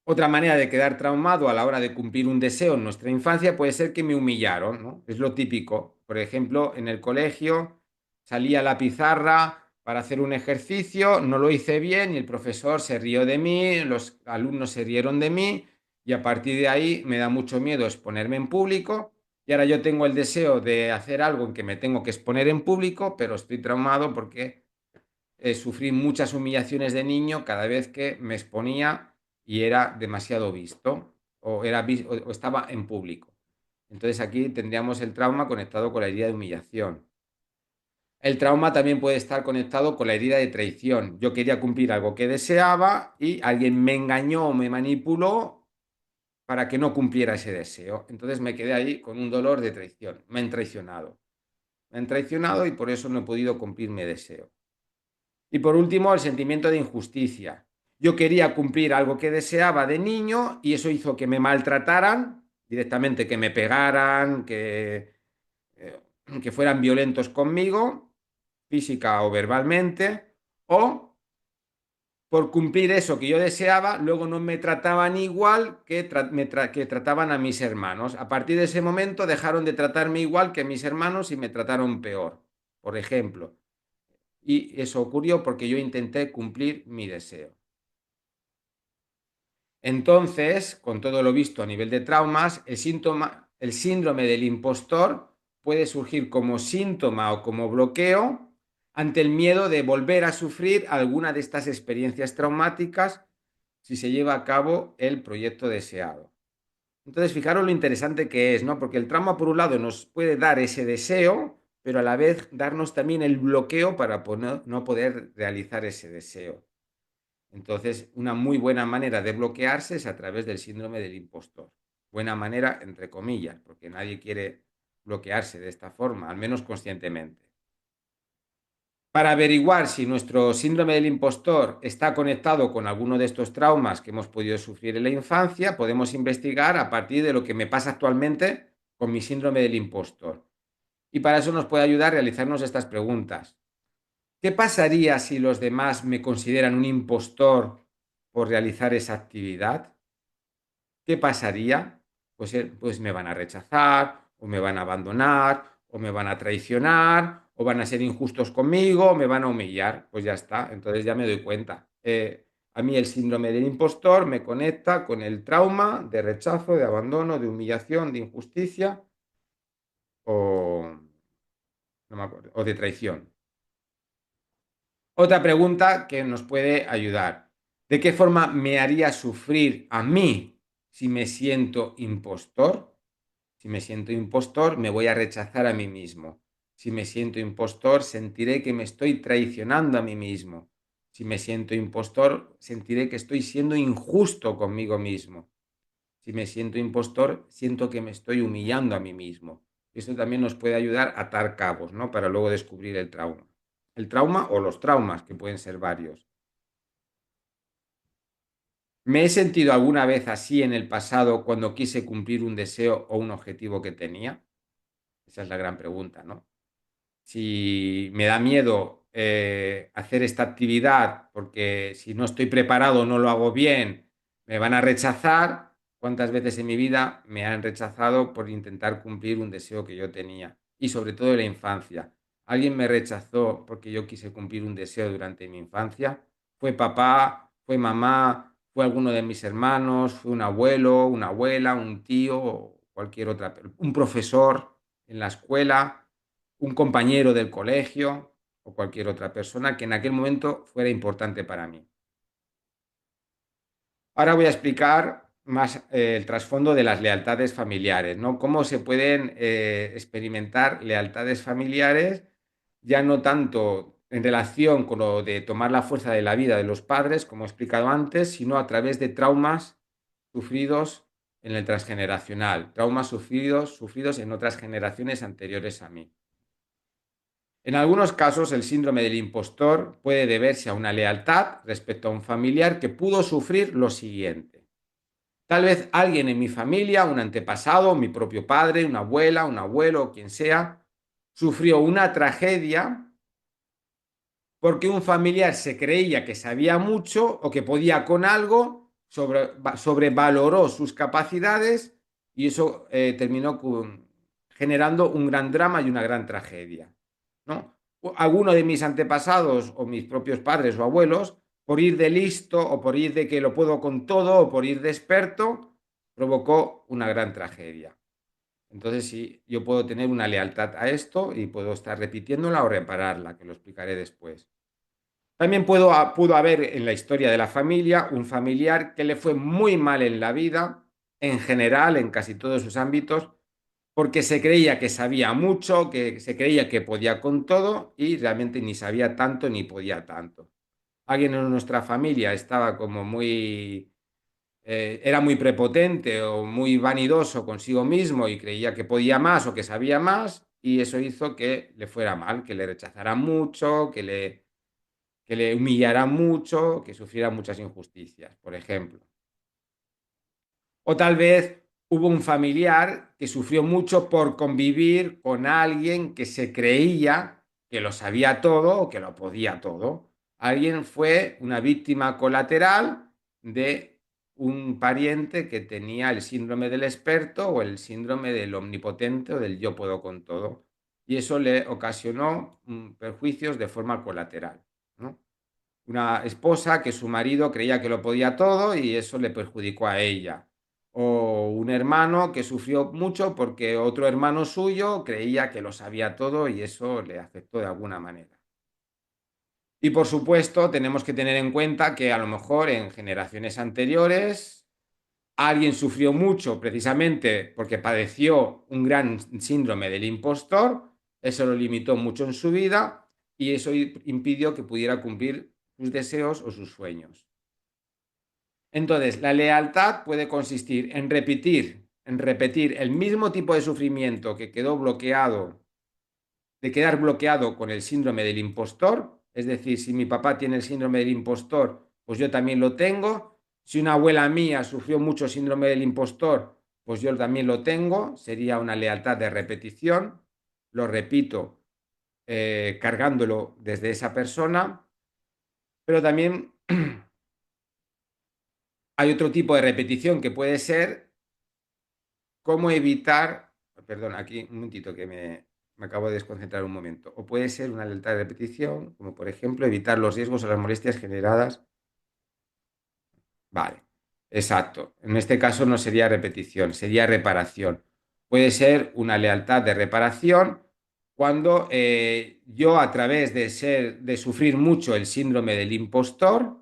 Otra manera de quedar traumado a la hora de cumplir un deseo en nuestra infancia puede ser que me humillaron, ¿no? Es lo típico. Por ejemplo, en el colegio salía a la pizarra para hacer un ejercicio, no lo hice bien y el profesor se rió de mí, los alumnos se rieron de mí y a partir de ahí me da mucho miedo exponerme en público y ahora yo tengo el deseo de hacer algo en que me tengo que exponer en público, pero estoy traumado porque sufrí muchas humillaciones de niño cada vez que me exponía y era demasiado visto o estaba en público. Entonces aquí tendríamos el trauma conectado con la herida de humillación. El trauma también puede estar conectado con la herida de traición. Yo quería cumplir algo que deseaba y alguien me engañó o me manipuló para que no cumpliera ese deseo. Entonces me quedé ahí con un dolor de traición. Me han traicionado. Me han traicionado y por eso no he podido cumplir mi deseo. Y por último, el sentimiento de injusticia. Yo quería cumplir algo que deseaba de niño y eso hizo que me maltrataran directamente, que me pegaran, eh, que fueran violentos conmigo, física o verbalmente, o por cumplir eso que yo deseaba, luego no me trataban igual que trataban a mis hermanos. A partir de ese momento dejaron de tratarme igual que mis hermanos y me trataron peor, por ejemplo. Y eso ocurrió porque yo intenté cumplir mi deseo. Entonces, con todo lo visto a nivel de traumas, el síndrome del impostor puede surgir como síntoma o como bloqueo ante el miedo de volver a sufrir alguna de estas experiencias traumáticas si se lleva a cabo el proyecto deseado. Entonces, fijaros lo interesante que es, ¿no? Porque el trauma, por un lado, nos puede dar ese deseo, pero a la vez darnos también el bloqueo para no poder realizar ese deseo. Entonces, una muy buena manera de bloquearse es a través del síndrome del impostor. Buena manera, entre comillas, porque nadie quiere bloquearse de esta forma, al menos conscientemente. Para averiguar si nuestro síndrome del impostor está conectado con alguno de estos traumas que hemos podido sufrir en la infancia, podemos investigar a partir de lo que me pasa actualmente con mi síndrome del impostor. Y para eso nos puede ayudar a realizarnos estas preguntas. ¿Qué pasaría si los demás me consideran un impostor por realizar esa actividad? ¿Qué pasaría? Pues me van a rechazar, o me van a abandonar, o me van a traicionar, o van a ser injustos conmigo, o me van a humillar. Pues ya está, entonces ya me doy cuenta. A mí el síndrome del impostor me conecta con el trauma de rechazo, de abandono, de humillación, de injusticia o, no me acuerdo, o de traición. Otra pregunta que nos puede ayudar. ¿De qué forma me haría sufrir a mí si me siento impostor? Si me siento impostor, me voy a rechazar a mí mismo. Si me siento impostor, sentiré que me estoy traicionando a mí mismo. Si me siento impostor, sentiré que estoy siendo injusto conmigo mismo. Si me siento impostor, siento que me estoy humillando a mí mismo. Esto también nos puede ayudar a atar cabos, ¿no? Para luego descubrir el trauma. El trauma o los traumas, que pueden ser varios. ¿Me he sentido alguna vez así en el pasado cuando quise cumplir un deseo o un objetivo que tenía? Esa es la gran pregunta, ¿no? Si me da miedo hacer esta actividad porque si no estoy preparado, no lo hago bien, me van a rechazar. ¿Cuántas veces en mi vida me han rechazado por intentar cumplir un deseo que yo tenía? Y sobre todo en la infancia. ¿Alguien me rechazó porque yo quise cumplir un deseo durante mi infancia? ¿Fue papá? ¿Fue mamá? ¿Fue alguno de mis hermanos? ¿Fue un abuelo, una abuela, un tío o cualquier otra? ¿Un profesor en la escuela? ¿Un compañero del colegio o cualquier otra persona que en aquel momento fuera importante para mí? Ahora voy a explicar más el trasfondo de las lealtades familiares, ¿no? Cómo se pueden experimentar lealtades familiares, ya no tanto en relación con lo de tomar la fuerza de la vida de los padres, como he explicado antes, sino a través de traumas sufridos en el transgeneracional, traumas sufridos en otras generaciones anteriores a mí. En algunos casos, el síndrome del impostor puede deberse a una lealtad respecto a un familiar que pudo sufrir lo siguiente. Tal vez alguien en mi familia, un antepasado, mi propio padre, una abuela, un abuelo o quien sea, sufrió una tragedia porque un familiar se creía que sabía mucho o que podía con algo, sobrevaloró sus capacidades y eso terminó generando un gran drama y una gran tragedia, ¿no? Alguno de mis antepasados o mis propios padres o abuelos, por ir de listo o por ir de que lo puedo con todo o por ir de experto, provocó una gran tragedia. Entonces, sí, yo puedo tener una lealtad a esto y puedo estar repitiéndola o repararla, que lo explicaré después. También pudo haber en la historia de la familia un familiar que le fue muy mal en la vida, en general, en casi todos sus ámbitos, porque se creía que sabía mucho, que se creía que podía con todo y realmente ni sabía tanto ni podía tanto. Alguien en nuestra familia estaba como muy, era muy prepotente o muy vanidoso consigo mismo y creía que podía más o que sabía más y eso hizo que le fuera mal, que le rechazaran mucho, que le humillara mucho, que sufriera muchas injusticias, por ejemplo. O tal vez hubo un familiar que sufrió mucho por convivir con alguien que se creía que lo sabía todo o que lo podía todo. Alguien fue una víctima colateral de un pariente que tenía el síndrome del experto o el síndrome del omnipotente o del yo puedo con todo. Y eso le ocasionó perjuicios de forma colateral, ¿no? Una esposa que su marido creía que lo podía todo y eso le perjudicó a ella. O un hermano que sufrió mucho porque otro hermano suyo creía que lo sabía todo y eso le afectó de alguna manera. Y por supuesto, tenemos que tener en cuenta que a lo mejor en generaciones anteriores alguien sufrió mucho precisamente porque padeció un gran síndrome del impostor, eso lo limitó mucho en su vida y eso impidió que pudiera cumplir sus deseos o sus sueños. Entonces, la lealtad puede consistir en repetir el mismo tipo de sufrimiento que quedó bloqueado, de quedar bloqueado con el síndrome del impostor. Es decir, si mi papá tiene el síndrome del impostor, pues yo también lo tengo. Si una abuela mía sufrió mucho síndrome del impostor, pues yo también lo tengo. Sería una lealtad de repetición. Lo repito, cargándolo desde esa persona. Pero también hay otro tipo de repetición que puede ser cómo evitar, perdón, aquí un momentito que me acabo de desconcentrar un momento, o puede ser una lealtad de repetición, como por ejemplo evitar los riesgos o las molestias generadas. Vale, exacto. En este caso no sería repetición, sería reparación. Puede ser una lealtad de reparación cuando yo a través de sufrir mucho el síndrome del impostor,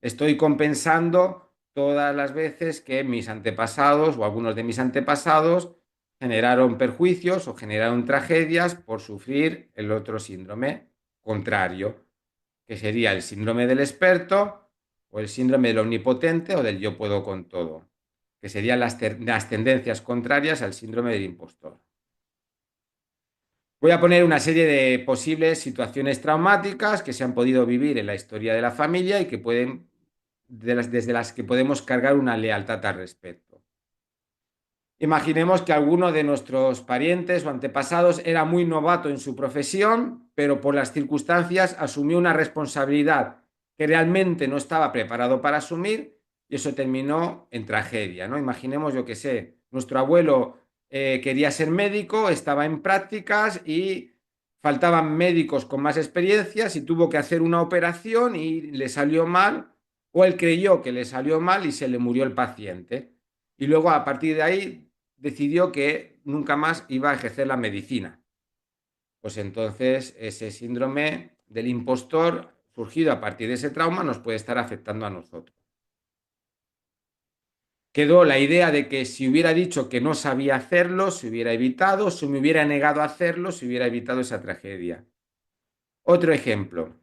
estoy compensando todas las veces que mis antepasados o algunos de mis antepasados generaron perjuicios o generaron tragedias por sufrir el otro síndrome contrario, que sería el síndrome del experto o el síndrome del omnipotente o del yo puedo con todo, que serían las tendencias contrarias al síndrome del impostor. Voy a poner una serie de posibles situaciones traumáticas que se han podido vivir en la historia de la familia y que pueden, desde las que podemos cargar una lealtad al respecto. Imaginemos que alguno de nuestros parientes o antepasados era muy novato en su profesión, pero por las circunstancias asumió una responsabilidad que realmente no estaba preparado para asumir y eso terminó en tragedia, ¿no? Imaginemos, yo qué sé, nuestro abuelo quería ser médico, estaba en prácticas y faltaban médicos con más experiencias y tuvo que hacer una operación y le salió mal, o él creyó que le salió mal y se le murió el paciente. Y luego a partir de ahí decidió que nunca más iba a ejercer la medicina. Pues entonces ese síndrome del impostor surgido a partir de ese trauma nos puede estar afectando a nosotros. Quedó la idea de que si hubiera dicho que no sabía hacerlo, se hubiera evitado, si me hubiera negado a hacerlo, se hubiera evitado esa tragedia. Otro ejemplo.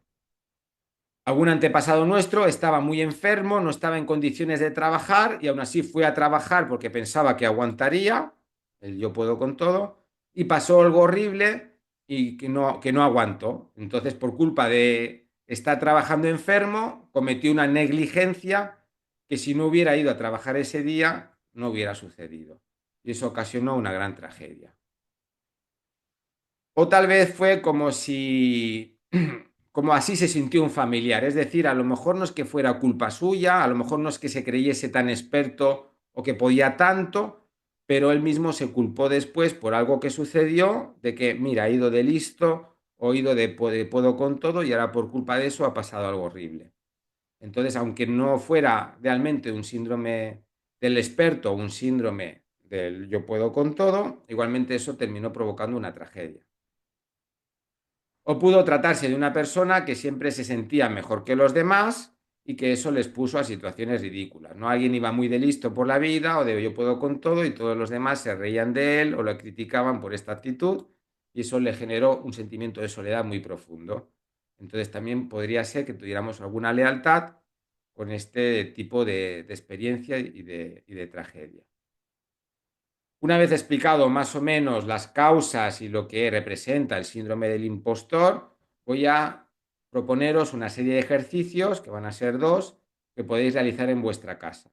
Algún antepasado nuestro estaba muy enfermo, no estaba en condiciones de trabajar y aún así fue a trabajar porque pensaba que aguantaría, el yo puedo con todo, y pasó algo horrible y que no aguantó. Entonces, por culpa de estar trabajando enfermo, cometió una negligencia que si no hubiera ido a trabajar ese día, no hubiera sucedido. Y eso ocasionó una gran tragedia. O tal vez fue como si, como así se sintió un familiar. Es decir, a lo mejor no es que fuera culpa suya, a lo mejor no es que se creyese tan experto o que podía tanto, pero él mismo se culpó después por algo que sucedió, de que, mira, ha ido de listo o ha ido de puedo con todo y ahora por culpa de eso ha pasado algo horrible. Entonces, aunque no fuera realmente un síndrome del experto o un síndrome del yo puedo con todo, igualmente eso terminó provocando una tragedia. O pudo tratarse de una persona que siempre se sentía mejor que los demás y que eso les puso a situaciones ridículas, ¿no? Alguien iba muy de listo por la vida o de yo puedo con todo y todos los demás se reían de él o lo criticaban por esta actitud y eso le generó un sentimiento de soledad muy profundo. Entonces también podría ser que tuviéramos alguna lealtad con este tipo de experiencia y de tragedia. Una vez explicado más o menos las causas y lo que representa el síndrome del impostor, voy a proponeros una serie de ejercicios, que van a ser dos, que podéis realizar en vuestra casa.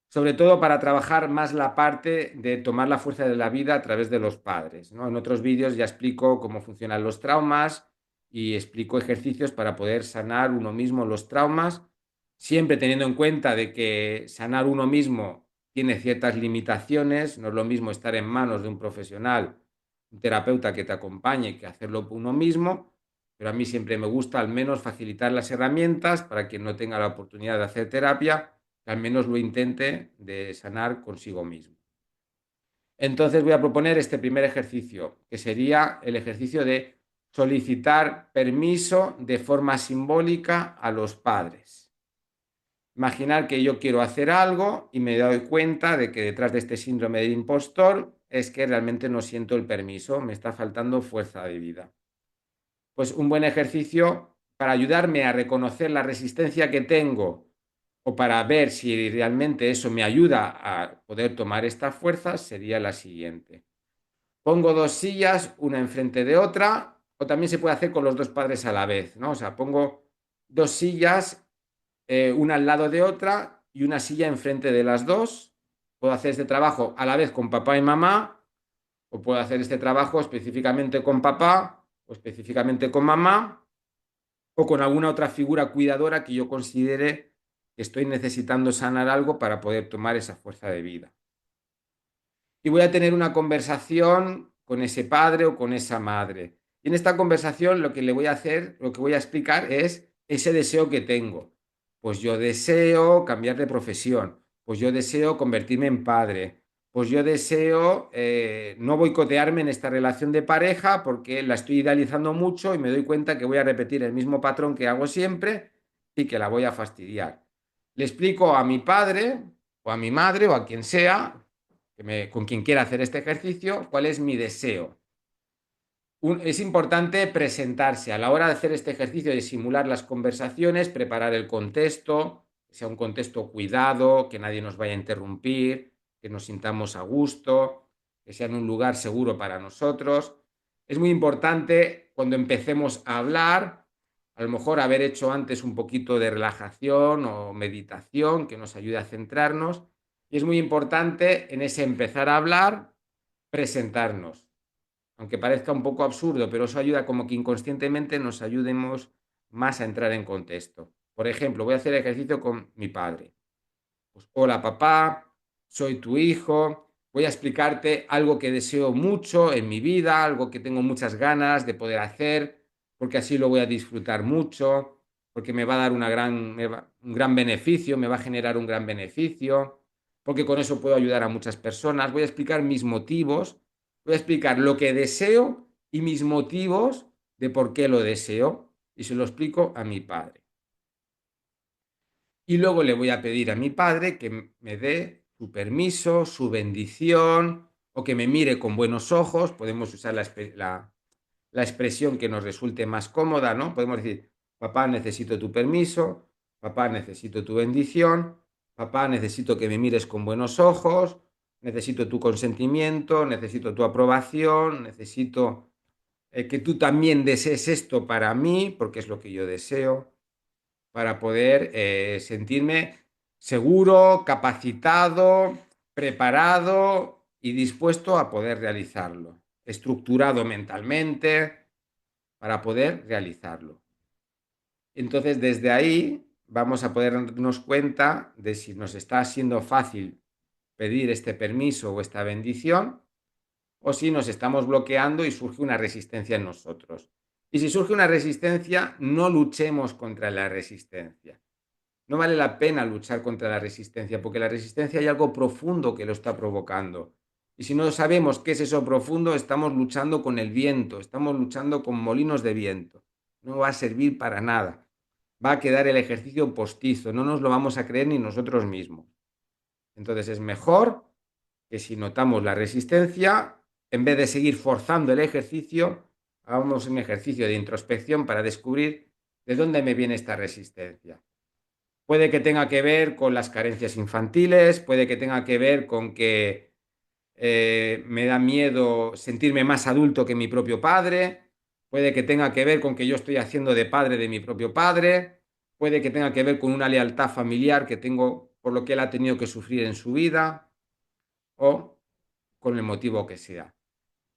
Sobre todo para trabajar más la parte de tomar la fuerza de la vida a través de los padres, ¿no? En otros vídeos ya explico cómo funcionan los traumas y explico ejercicios para poder sanar uno mismo los traumas, siempre teniendo en cuenta de que sanar uno mismo tiene ciertas limitaciones, no es lo mismo estar en manos de un profesional, un terapeuta que te acompañe, que hacerlo por uno mismo, pero a mí siempre me gusta al menos facilitar las herramientas para quien no tenga la oportunidad de hacer terapia, que al menos lo intente de sanar consigo mismo. Entonces voy a proponer este primer ejercicio, que sería el ejercicio de solicitar permiso de forma simbólica a los padres. Imaginar que yo quiero hacer algo y me doy cuenta de que detrás de este síndrome del impostor es que realmente no siento el permiso, me está faltando fuerza de vida. Pues un buen ejercicio para ayudarme a reconocer la resistencia que tengo o para ver si realmente eso me ayuda a poder tomar estas fuerzas sería la siguiente. Pongo dos sillas, una enfrente de otra, o también se puede hacer con los dos padres a la vez, ¿no? O sea, pongo dos sillas, una al lado de otra y una silla enfrente de las dos. Puedo hacer este trabajo a la vez con papá y mamá, o puedo hacer este trabajo específicamente con papá o específicamente con mamá, o con alguna otra figura cuidadora que yo considere que estoy necesitando sanar algo para poder tomar esa fuerza de vida. Y voy a tener una conversación con ese padre o con esa madre. Y en esta conversación lo que le voy a hacer, lo que voy a explicar es ese deseo que tengo. Pues yo deseo cambiar de profesión, pues yo deseo convertirme en padre, pues yo deseo no boicotearme en esta relación de pareja porque la estoy idealizando mucho y me doy cuenta que voy a repetir el mismo patrón que hago siempre y que la voy a fastidiar. Le explico a mi padre o a mi madre o a quien sea con quien quiera hacer este ejercicio, cuál es mi deseo. Es importante presentarse a la hora de hacer este ejercicio de simular las conversaciones, preparar el contexto, que sea un contexto cuidado, que nadie nos vaya a interrumpir, que nos sintamos a gusto, que sea en un lugar seguro para nosotros. Es muy importante cuando empecemos a hablar, a lo mejor haber hecho antes un poquito de relajación o meditación que nos ayude a centrarnos. Y es muy importante en ese empezar a hablar, presentarnos aunque parezca un poco absurdo, pero eso ayuda como que inconscientemente nos ayudemos más a entrar en contexto. Por ejemplo, voy a hacer ejercicio con mi padre. Pues, hola papá, soy tu hijo, voy a explicarte algo que deseo mucho en mi vida, algo que tengo muchas ganas de poder hacer, porque así lo voy a disfrutar mucho, porque me va a dar un gran beneficio, me va a generar un gran beneficio, porque con eso puedo ayudar a muchas personas. Voy a explicar mis motivos, voy a explicar lo que deseo y mis motivos de por qué lo deseo, y se lo explico a mi padre. Y luego le voy a pedir a mi padre que me dé su permiso, su bendición o que me mire con buenos ojos. Podemos usar la expresión que nos resulte más cómoda, ¿no? Podemos decir, papá, necesito tu permiso, papá, necesito tu bendición, papá, necesito que me mires con buenos ojos, necesito tu consentimiento, necesito tu aprobación, necesito que tú también desees esto para mí, porque es lo que yo deseo para poder sentirme seguro, capacitado, preparado y dispuesto a poder realizarlo, estructurado mentalmente para poder realizarlo. Entonces, desde ahí vamos a poder darnos cuenta de si nos está siendo fácil pedir este permiso o esta bendición o si nos estamos bloqueando y surge una resistencia en nosotros. Y si surge una resistencia, no luchemos contra la resistencia. No vale la pena luchar contra la resistencia, porque la resistencia hay algo profundo que lo está provocando. Y si no sabemos qué es eso profundo, estamos luchando con el viento, estamos luchando con molinos de viento. No va a servir para nada. Va a quedar el ejercicio postizo, no nos lo vamos a creer ni nosotros mismos. Entonces es mejor que si notamos la resistencia, en vez de seguir forzando el ejercicio, hagamos un ejercicio de introspección para descubrir de dónde me viene esta resistencia. Puede que tenga que ver con las carencias infantiles, puede que tenga que ver con que me da miedo sentirme más adulto que mi propio padre, puede que tenga que ver con que yo estoy haciendo de padre de mi propio padre, puede que tenga que ver con una lealtad familiar que tengo por lo que él ha tenido que sufrir en su vida o con el motivo que sea.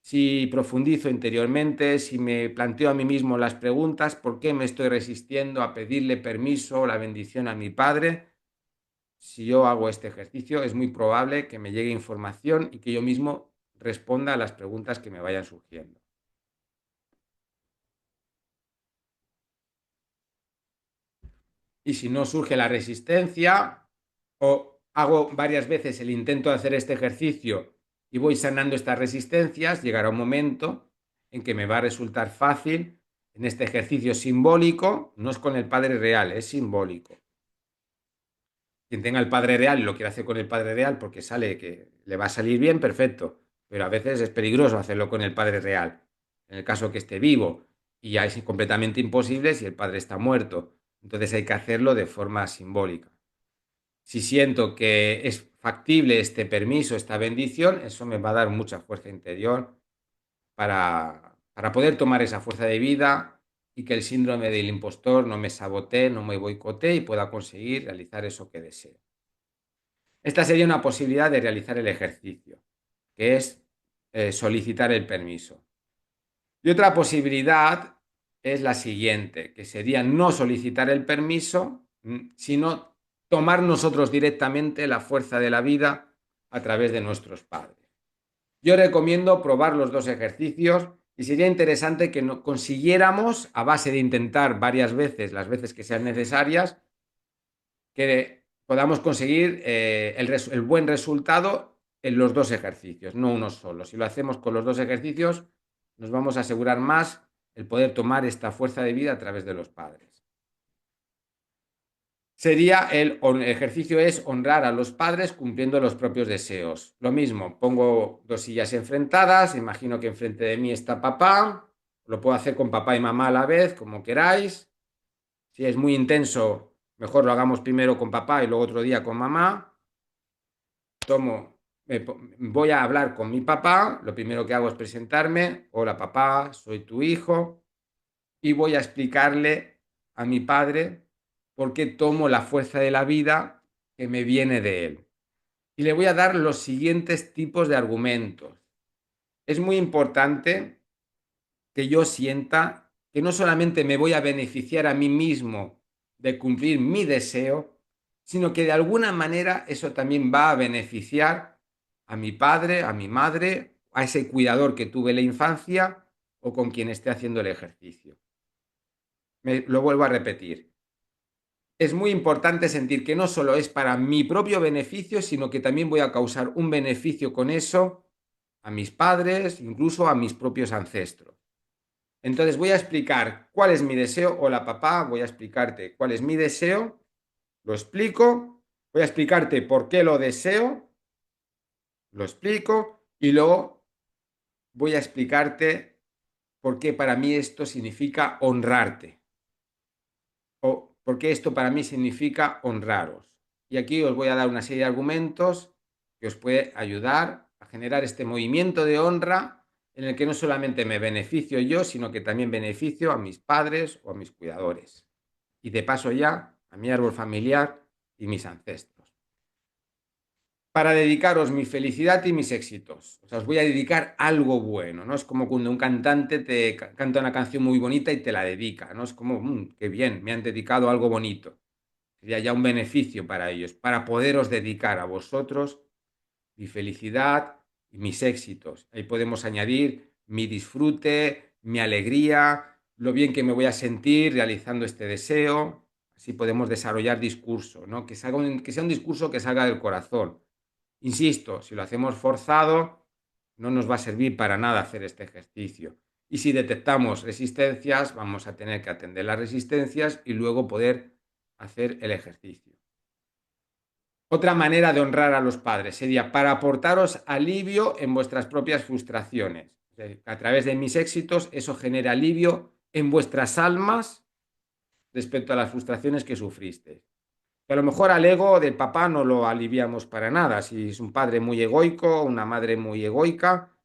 Si profundizo interiormente, si me planteo a mí mismo las preguntas, ¿por qué me estoy resistiendo a pedirle permiso o la bendición a mi padre? Si yo hago este ejercicio, es muy probable que me llegue información y que yo mismo responda a las preguntas que me vayan surgiendo. Y si no surge la resistencia o hago varias veces el intento de hacer este ejercicio y voy sanando estas resistencias, llegará un momento en que me va a resultar fácil en este ejercicio simbólico, no es con el Padre real, es simbólico. Quien tenga el Padre real y lo quiere hacer con el Padre real porque sale que le va a salir bien, perfecto, pero a veces es peligroso hacerlo con el Padre real. En el caso que esté vivo y ya es completamente imposible si el Padre está muerto. Entonces hay que hacerlo de forma simbólica. Si siento que es factible este permiso, esta bendición, eso me va a dar mucha fuerza interior para poder tomar esa fuerza de vida y que el síndrome del impostor no me sabotee, no me boicotee y pueda conseguir realizar eso que deseo. Esta sería una posibilidad de realizar el ejercicio, que es solicitar el permiso. Y otra posibilidad es la siguiente, que sería no solicitar el permiso, sino tomar nosotros directamente la fuerza de la vida a través de nuestros padres. Yo recomiendo probar los dos ejercicios y sería interesante que consiguiéramos, a base de intentar varias veces, las veces que sean necesarias, que podamos conseguir el buen resultado en los dos ejercicios, no uno solo. Si lo hacemos con los dos ejercicios, nos vamos a asegurar más el poder tomar esta fuerza de vida a través de los padres. Sería el ejercicio es honrar a los padres cumpliendo los propios deseos. Lo mismo, pongo dos sillas enfrentadas, imagino que enfrente de mí está papá, lo puedo hacer con papá y mamá a la vez, como queráis. Si es muy intenso, mejor lo hagamos primero con papá y luego otro día con mamá. Voy a hablar con mi papá, lo primero que hago es presentarme, hola papá, soy tu hijo, y voy a explicarle a mi padre por qué tomo la fuerza de la vida que me viene de él. Y le voy a dar los siguientes tipos de argumentos. Es muy importante que yo sienta que no solamente me voy a beneficiar a mí mismo de cumplir mi deseo, sino que de alguna manera eso también va a beneficiar a mi padre, a mi madre, a ese cuidador que tuve en la infancia o con quien esté haciendo el ejercicio. Lo vuelvo a repetir. Es muy importante sentir que no solo es para mi propio beneficio, sino que también voy a causar un beneficio con eso a mis padres, incluso a mis propios ancestros. Entonces voy a explicar cuál es mi deseo. Hola papá, voy a explicarte cuál es mi deseo. Lo explico. Voy a explicarte por qué lo deseo. Lo explico. Y luego voy a explicarte por qué para mí esto significa honrarte. O por qué esto para mí significa honraros. Y aquí os voy a dar una serie de argumentos que os puede ayudar a generar este movimiento de honra en el que no solamente me beneficio yo, sino que también beneficio a mis padres o a mis cuidadores. Y de paso ya a mi árbol familiar y mis ancestros. Para dedicaros mi felicidad y mis éxitos. O sea, os voy a dedicar algo bueno, ¿no? Es como cuando un cantante te canta una canción muy bonita y te la dedica, ¿no? Es como, qué bien, me han dedicado algo bonito. Sería ya un beneficio para ellos, para poderos dedicar a vosotros mi felicidad y mis éxitos. Ahí podemos añadir mi disfrute, mi alegría, lo bien que me voy a sentir realizando este deseo. Así podemos desarrollar discurso, ¿no? Que sea un discurso que salga del corazón. Insisto, si lo hacemos forzado, no nos va a servir para nada hacer este ejercicio. Y si detectamos resistencias, vamos a tener que atender las resistencias y luego poder hacer el ejercicio. Otra manera de honrar a los padres sería para aportaros alivio en vuestras propias frustraciones. A través de mis éxitos, eso genera alivio en vuestras almas respecto a las frustraciones que sufriste. Que a lo mejor al ego del papá no lo aliviamos para nada. Si es un padre muy egoico, una madre muy egoica,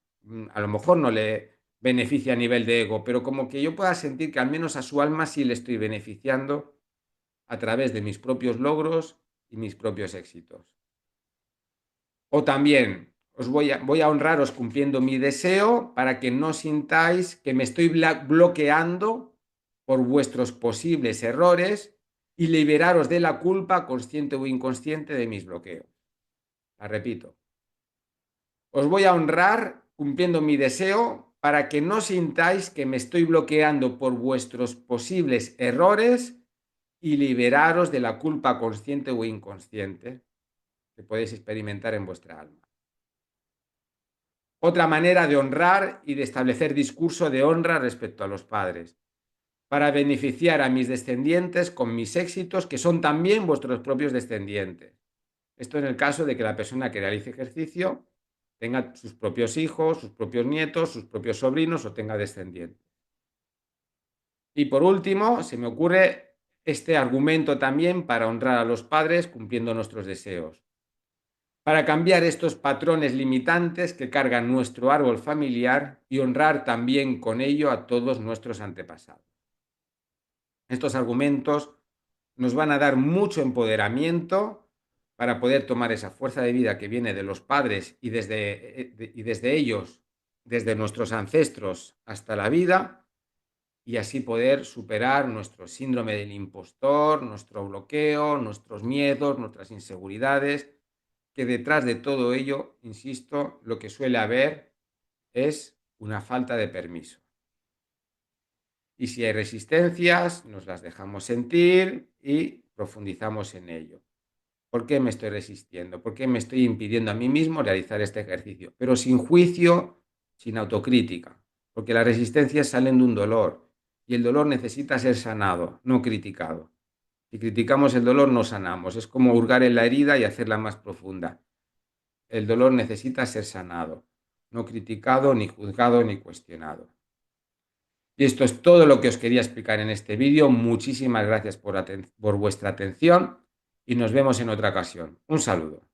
a lo mejor no le beneficia a nivel de ego, pero como que yo pueda sentir que al menos a su alma sí le estoy beneficiando a través de mis propios logros y mis propios éxitos. O también voy a honraros cumpliendo mi deseo para que no sintáis que me estoy bloqueando por vuestros posibles errores y liberaros de la culpa consciente o inconsciente de mis bloqueos. La repito. Os voy a honrar cumpliendo mi deseo para que no sintáis que me estoy bloqueando por vuestros posibles errores y liberaros de la culpa consciente o inconsciente que podéis experimentar en vuestra alma. Otra manera de honrar y de establecer discurso de honra respecto a los padres, para beneficiar a mis descendientes con mis éxitos, que son también vuestros propios descendientes. Esto en el caso de que la persona que realice ejercicio tenga sus propios hijos, sus propios nietos, sus propios sobrinos o tenga descendientes. Y por último, se me ocurre este argumento también para honrar a los padres cumpliendo nuestros deseos, para cambiar estos patrones limitantes que cargan nuestro árbol familiar y honrar también con ello a todos nuestros antepasados. Estos argumentos nos van a dar mucho empoderamiento para poder tomar esa fuerza de vida que viene de los padres y desde ellos, desde nuestros ancestros hasta la vida, y así poder superar nuestro síndrome del impostor, nuestro bloqueo, nuestros miedos, nuestras inseguridades, que detrás de todo ello, insisto, lo que suele haber es una falta de permiso. Y si hay resistencias, nos las dejamos sentir y profundizamos en ello. ¿Por qué me estoy resistiendo? ¿Por qué me estoy impidiendo a mí mismo realizar este ejercicio? Pero sin juicio, sin autocrítica, porque las resistencias salen de un dolor y el dolor necesita ser sanado, no criticado. Si criticamos el dolor, no sanamos. Es como hurgar en la herida y hacerla más profunda. El dolor necesita ser sanado, no criticado, ni juzgado, ni cuestionado. Y esto es todo lo que os quería explicar en este vídeo. Muchísimas gracias por vuestra atención y nos vemos en otra ocasión. Un saludo.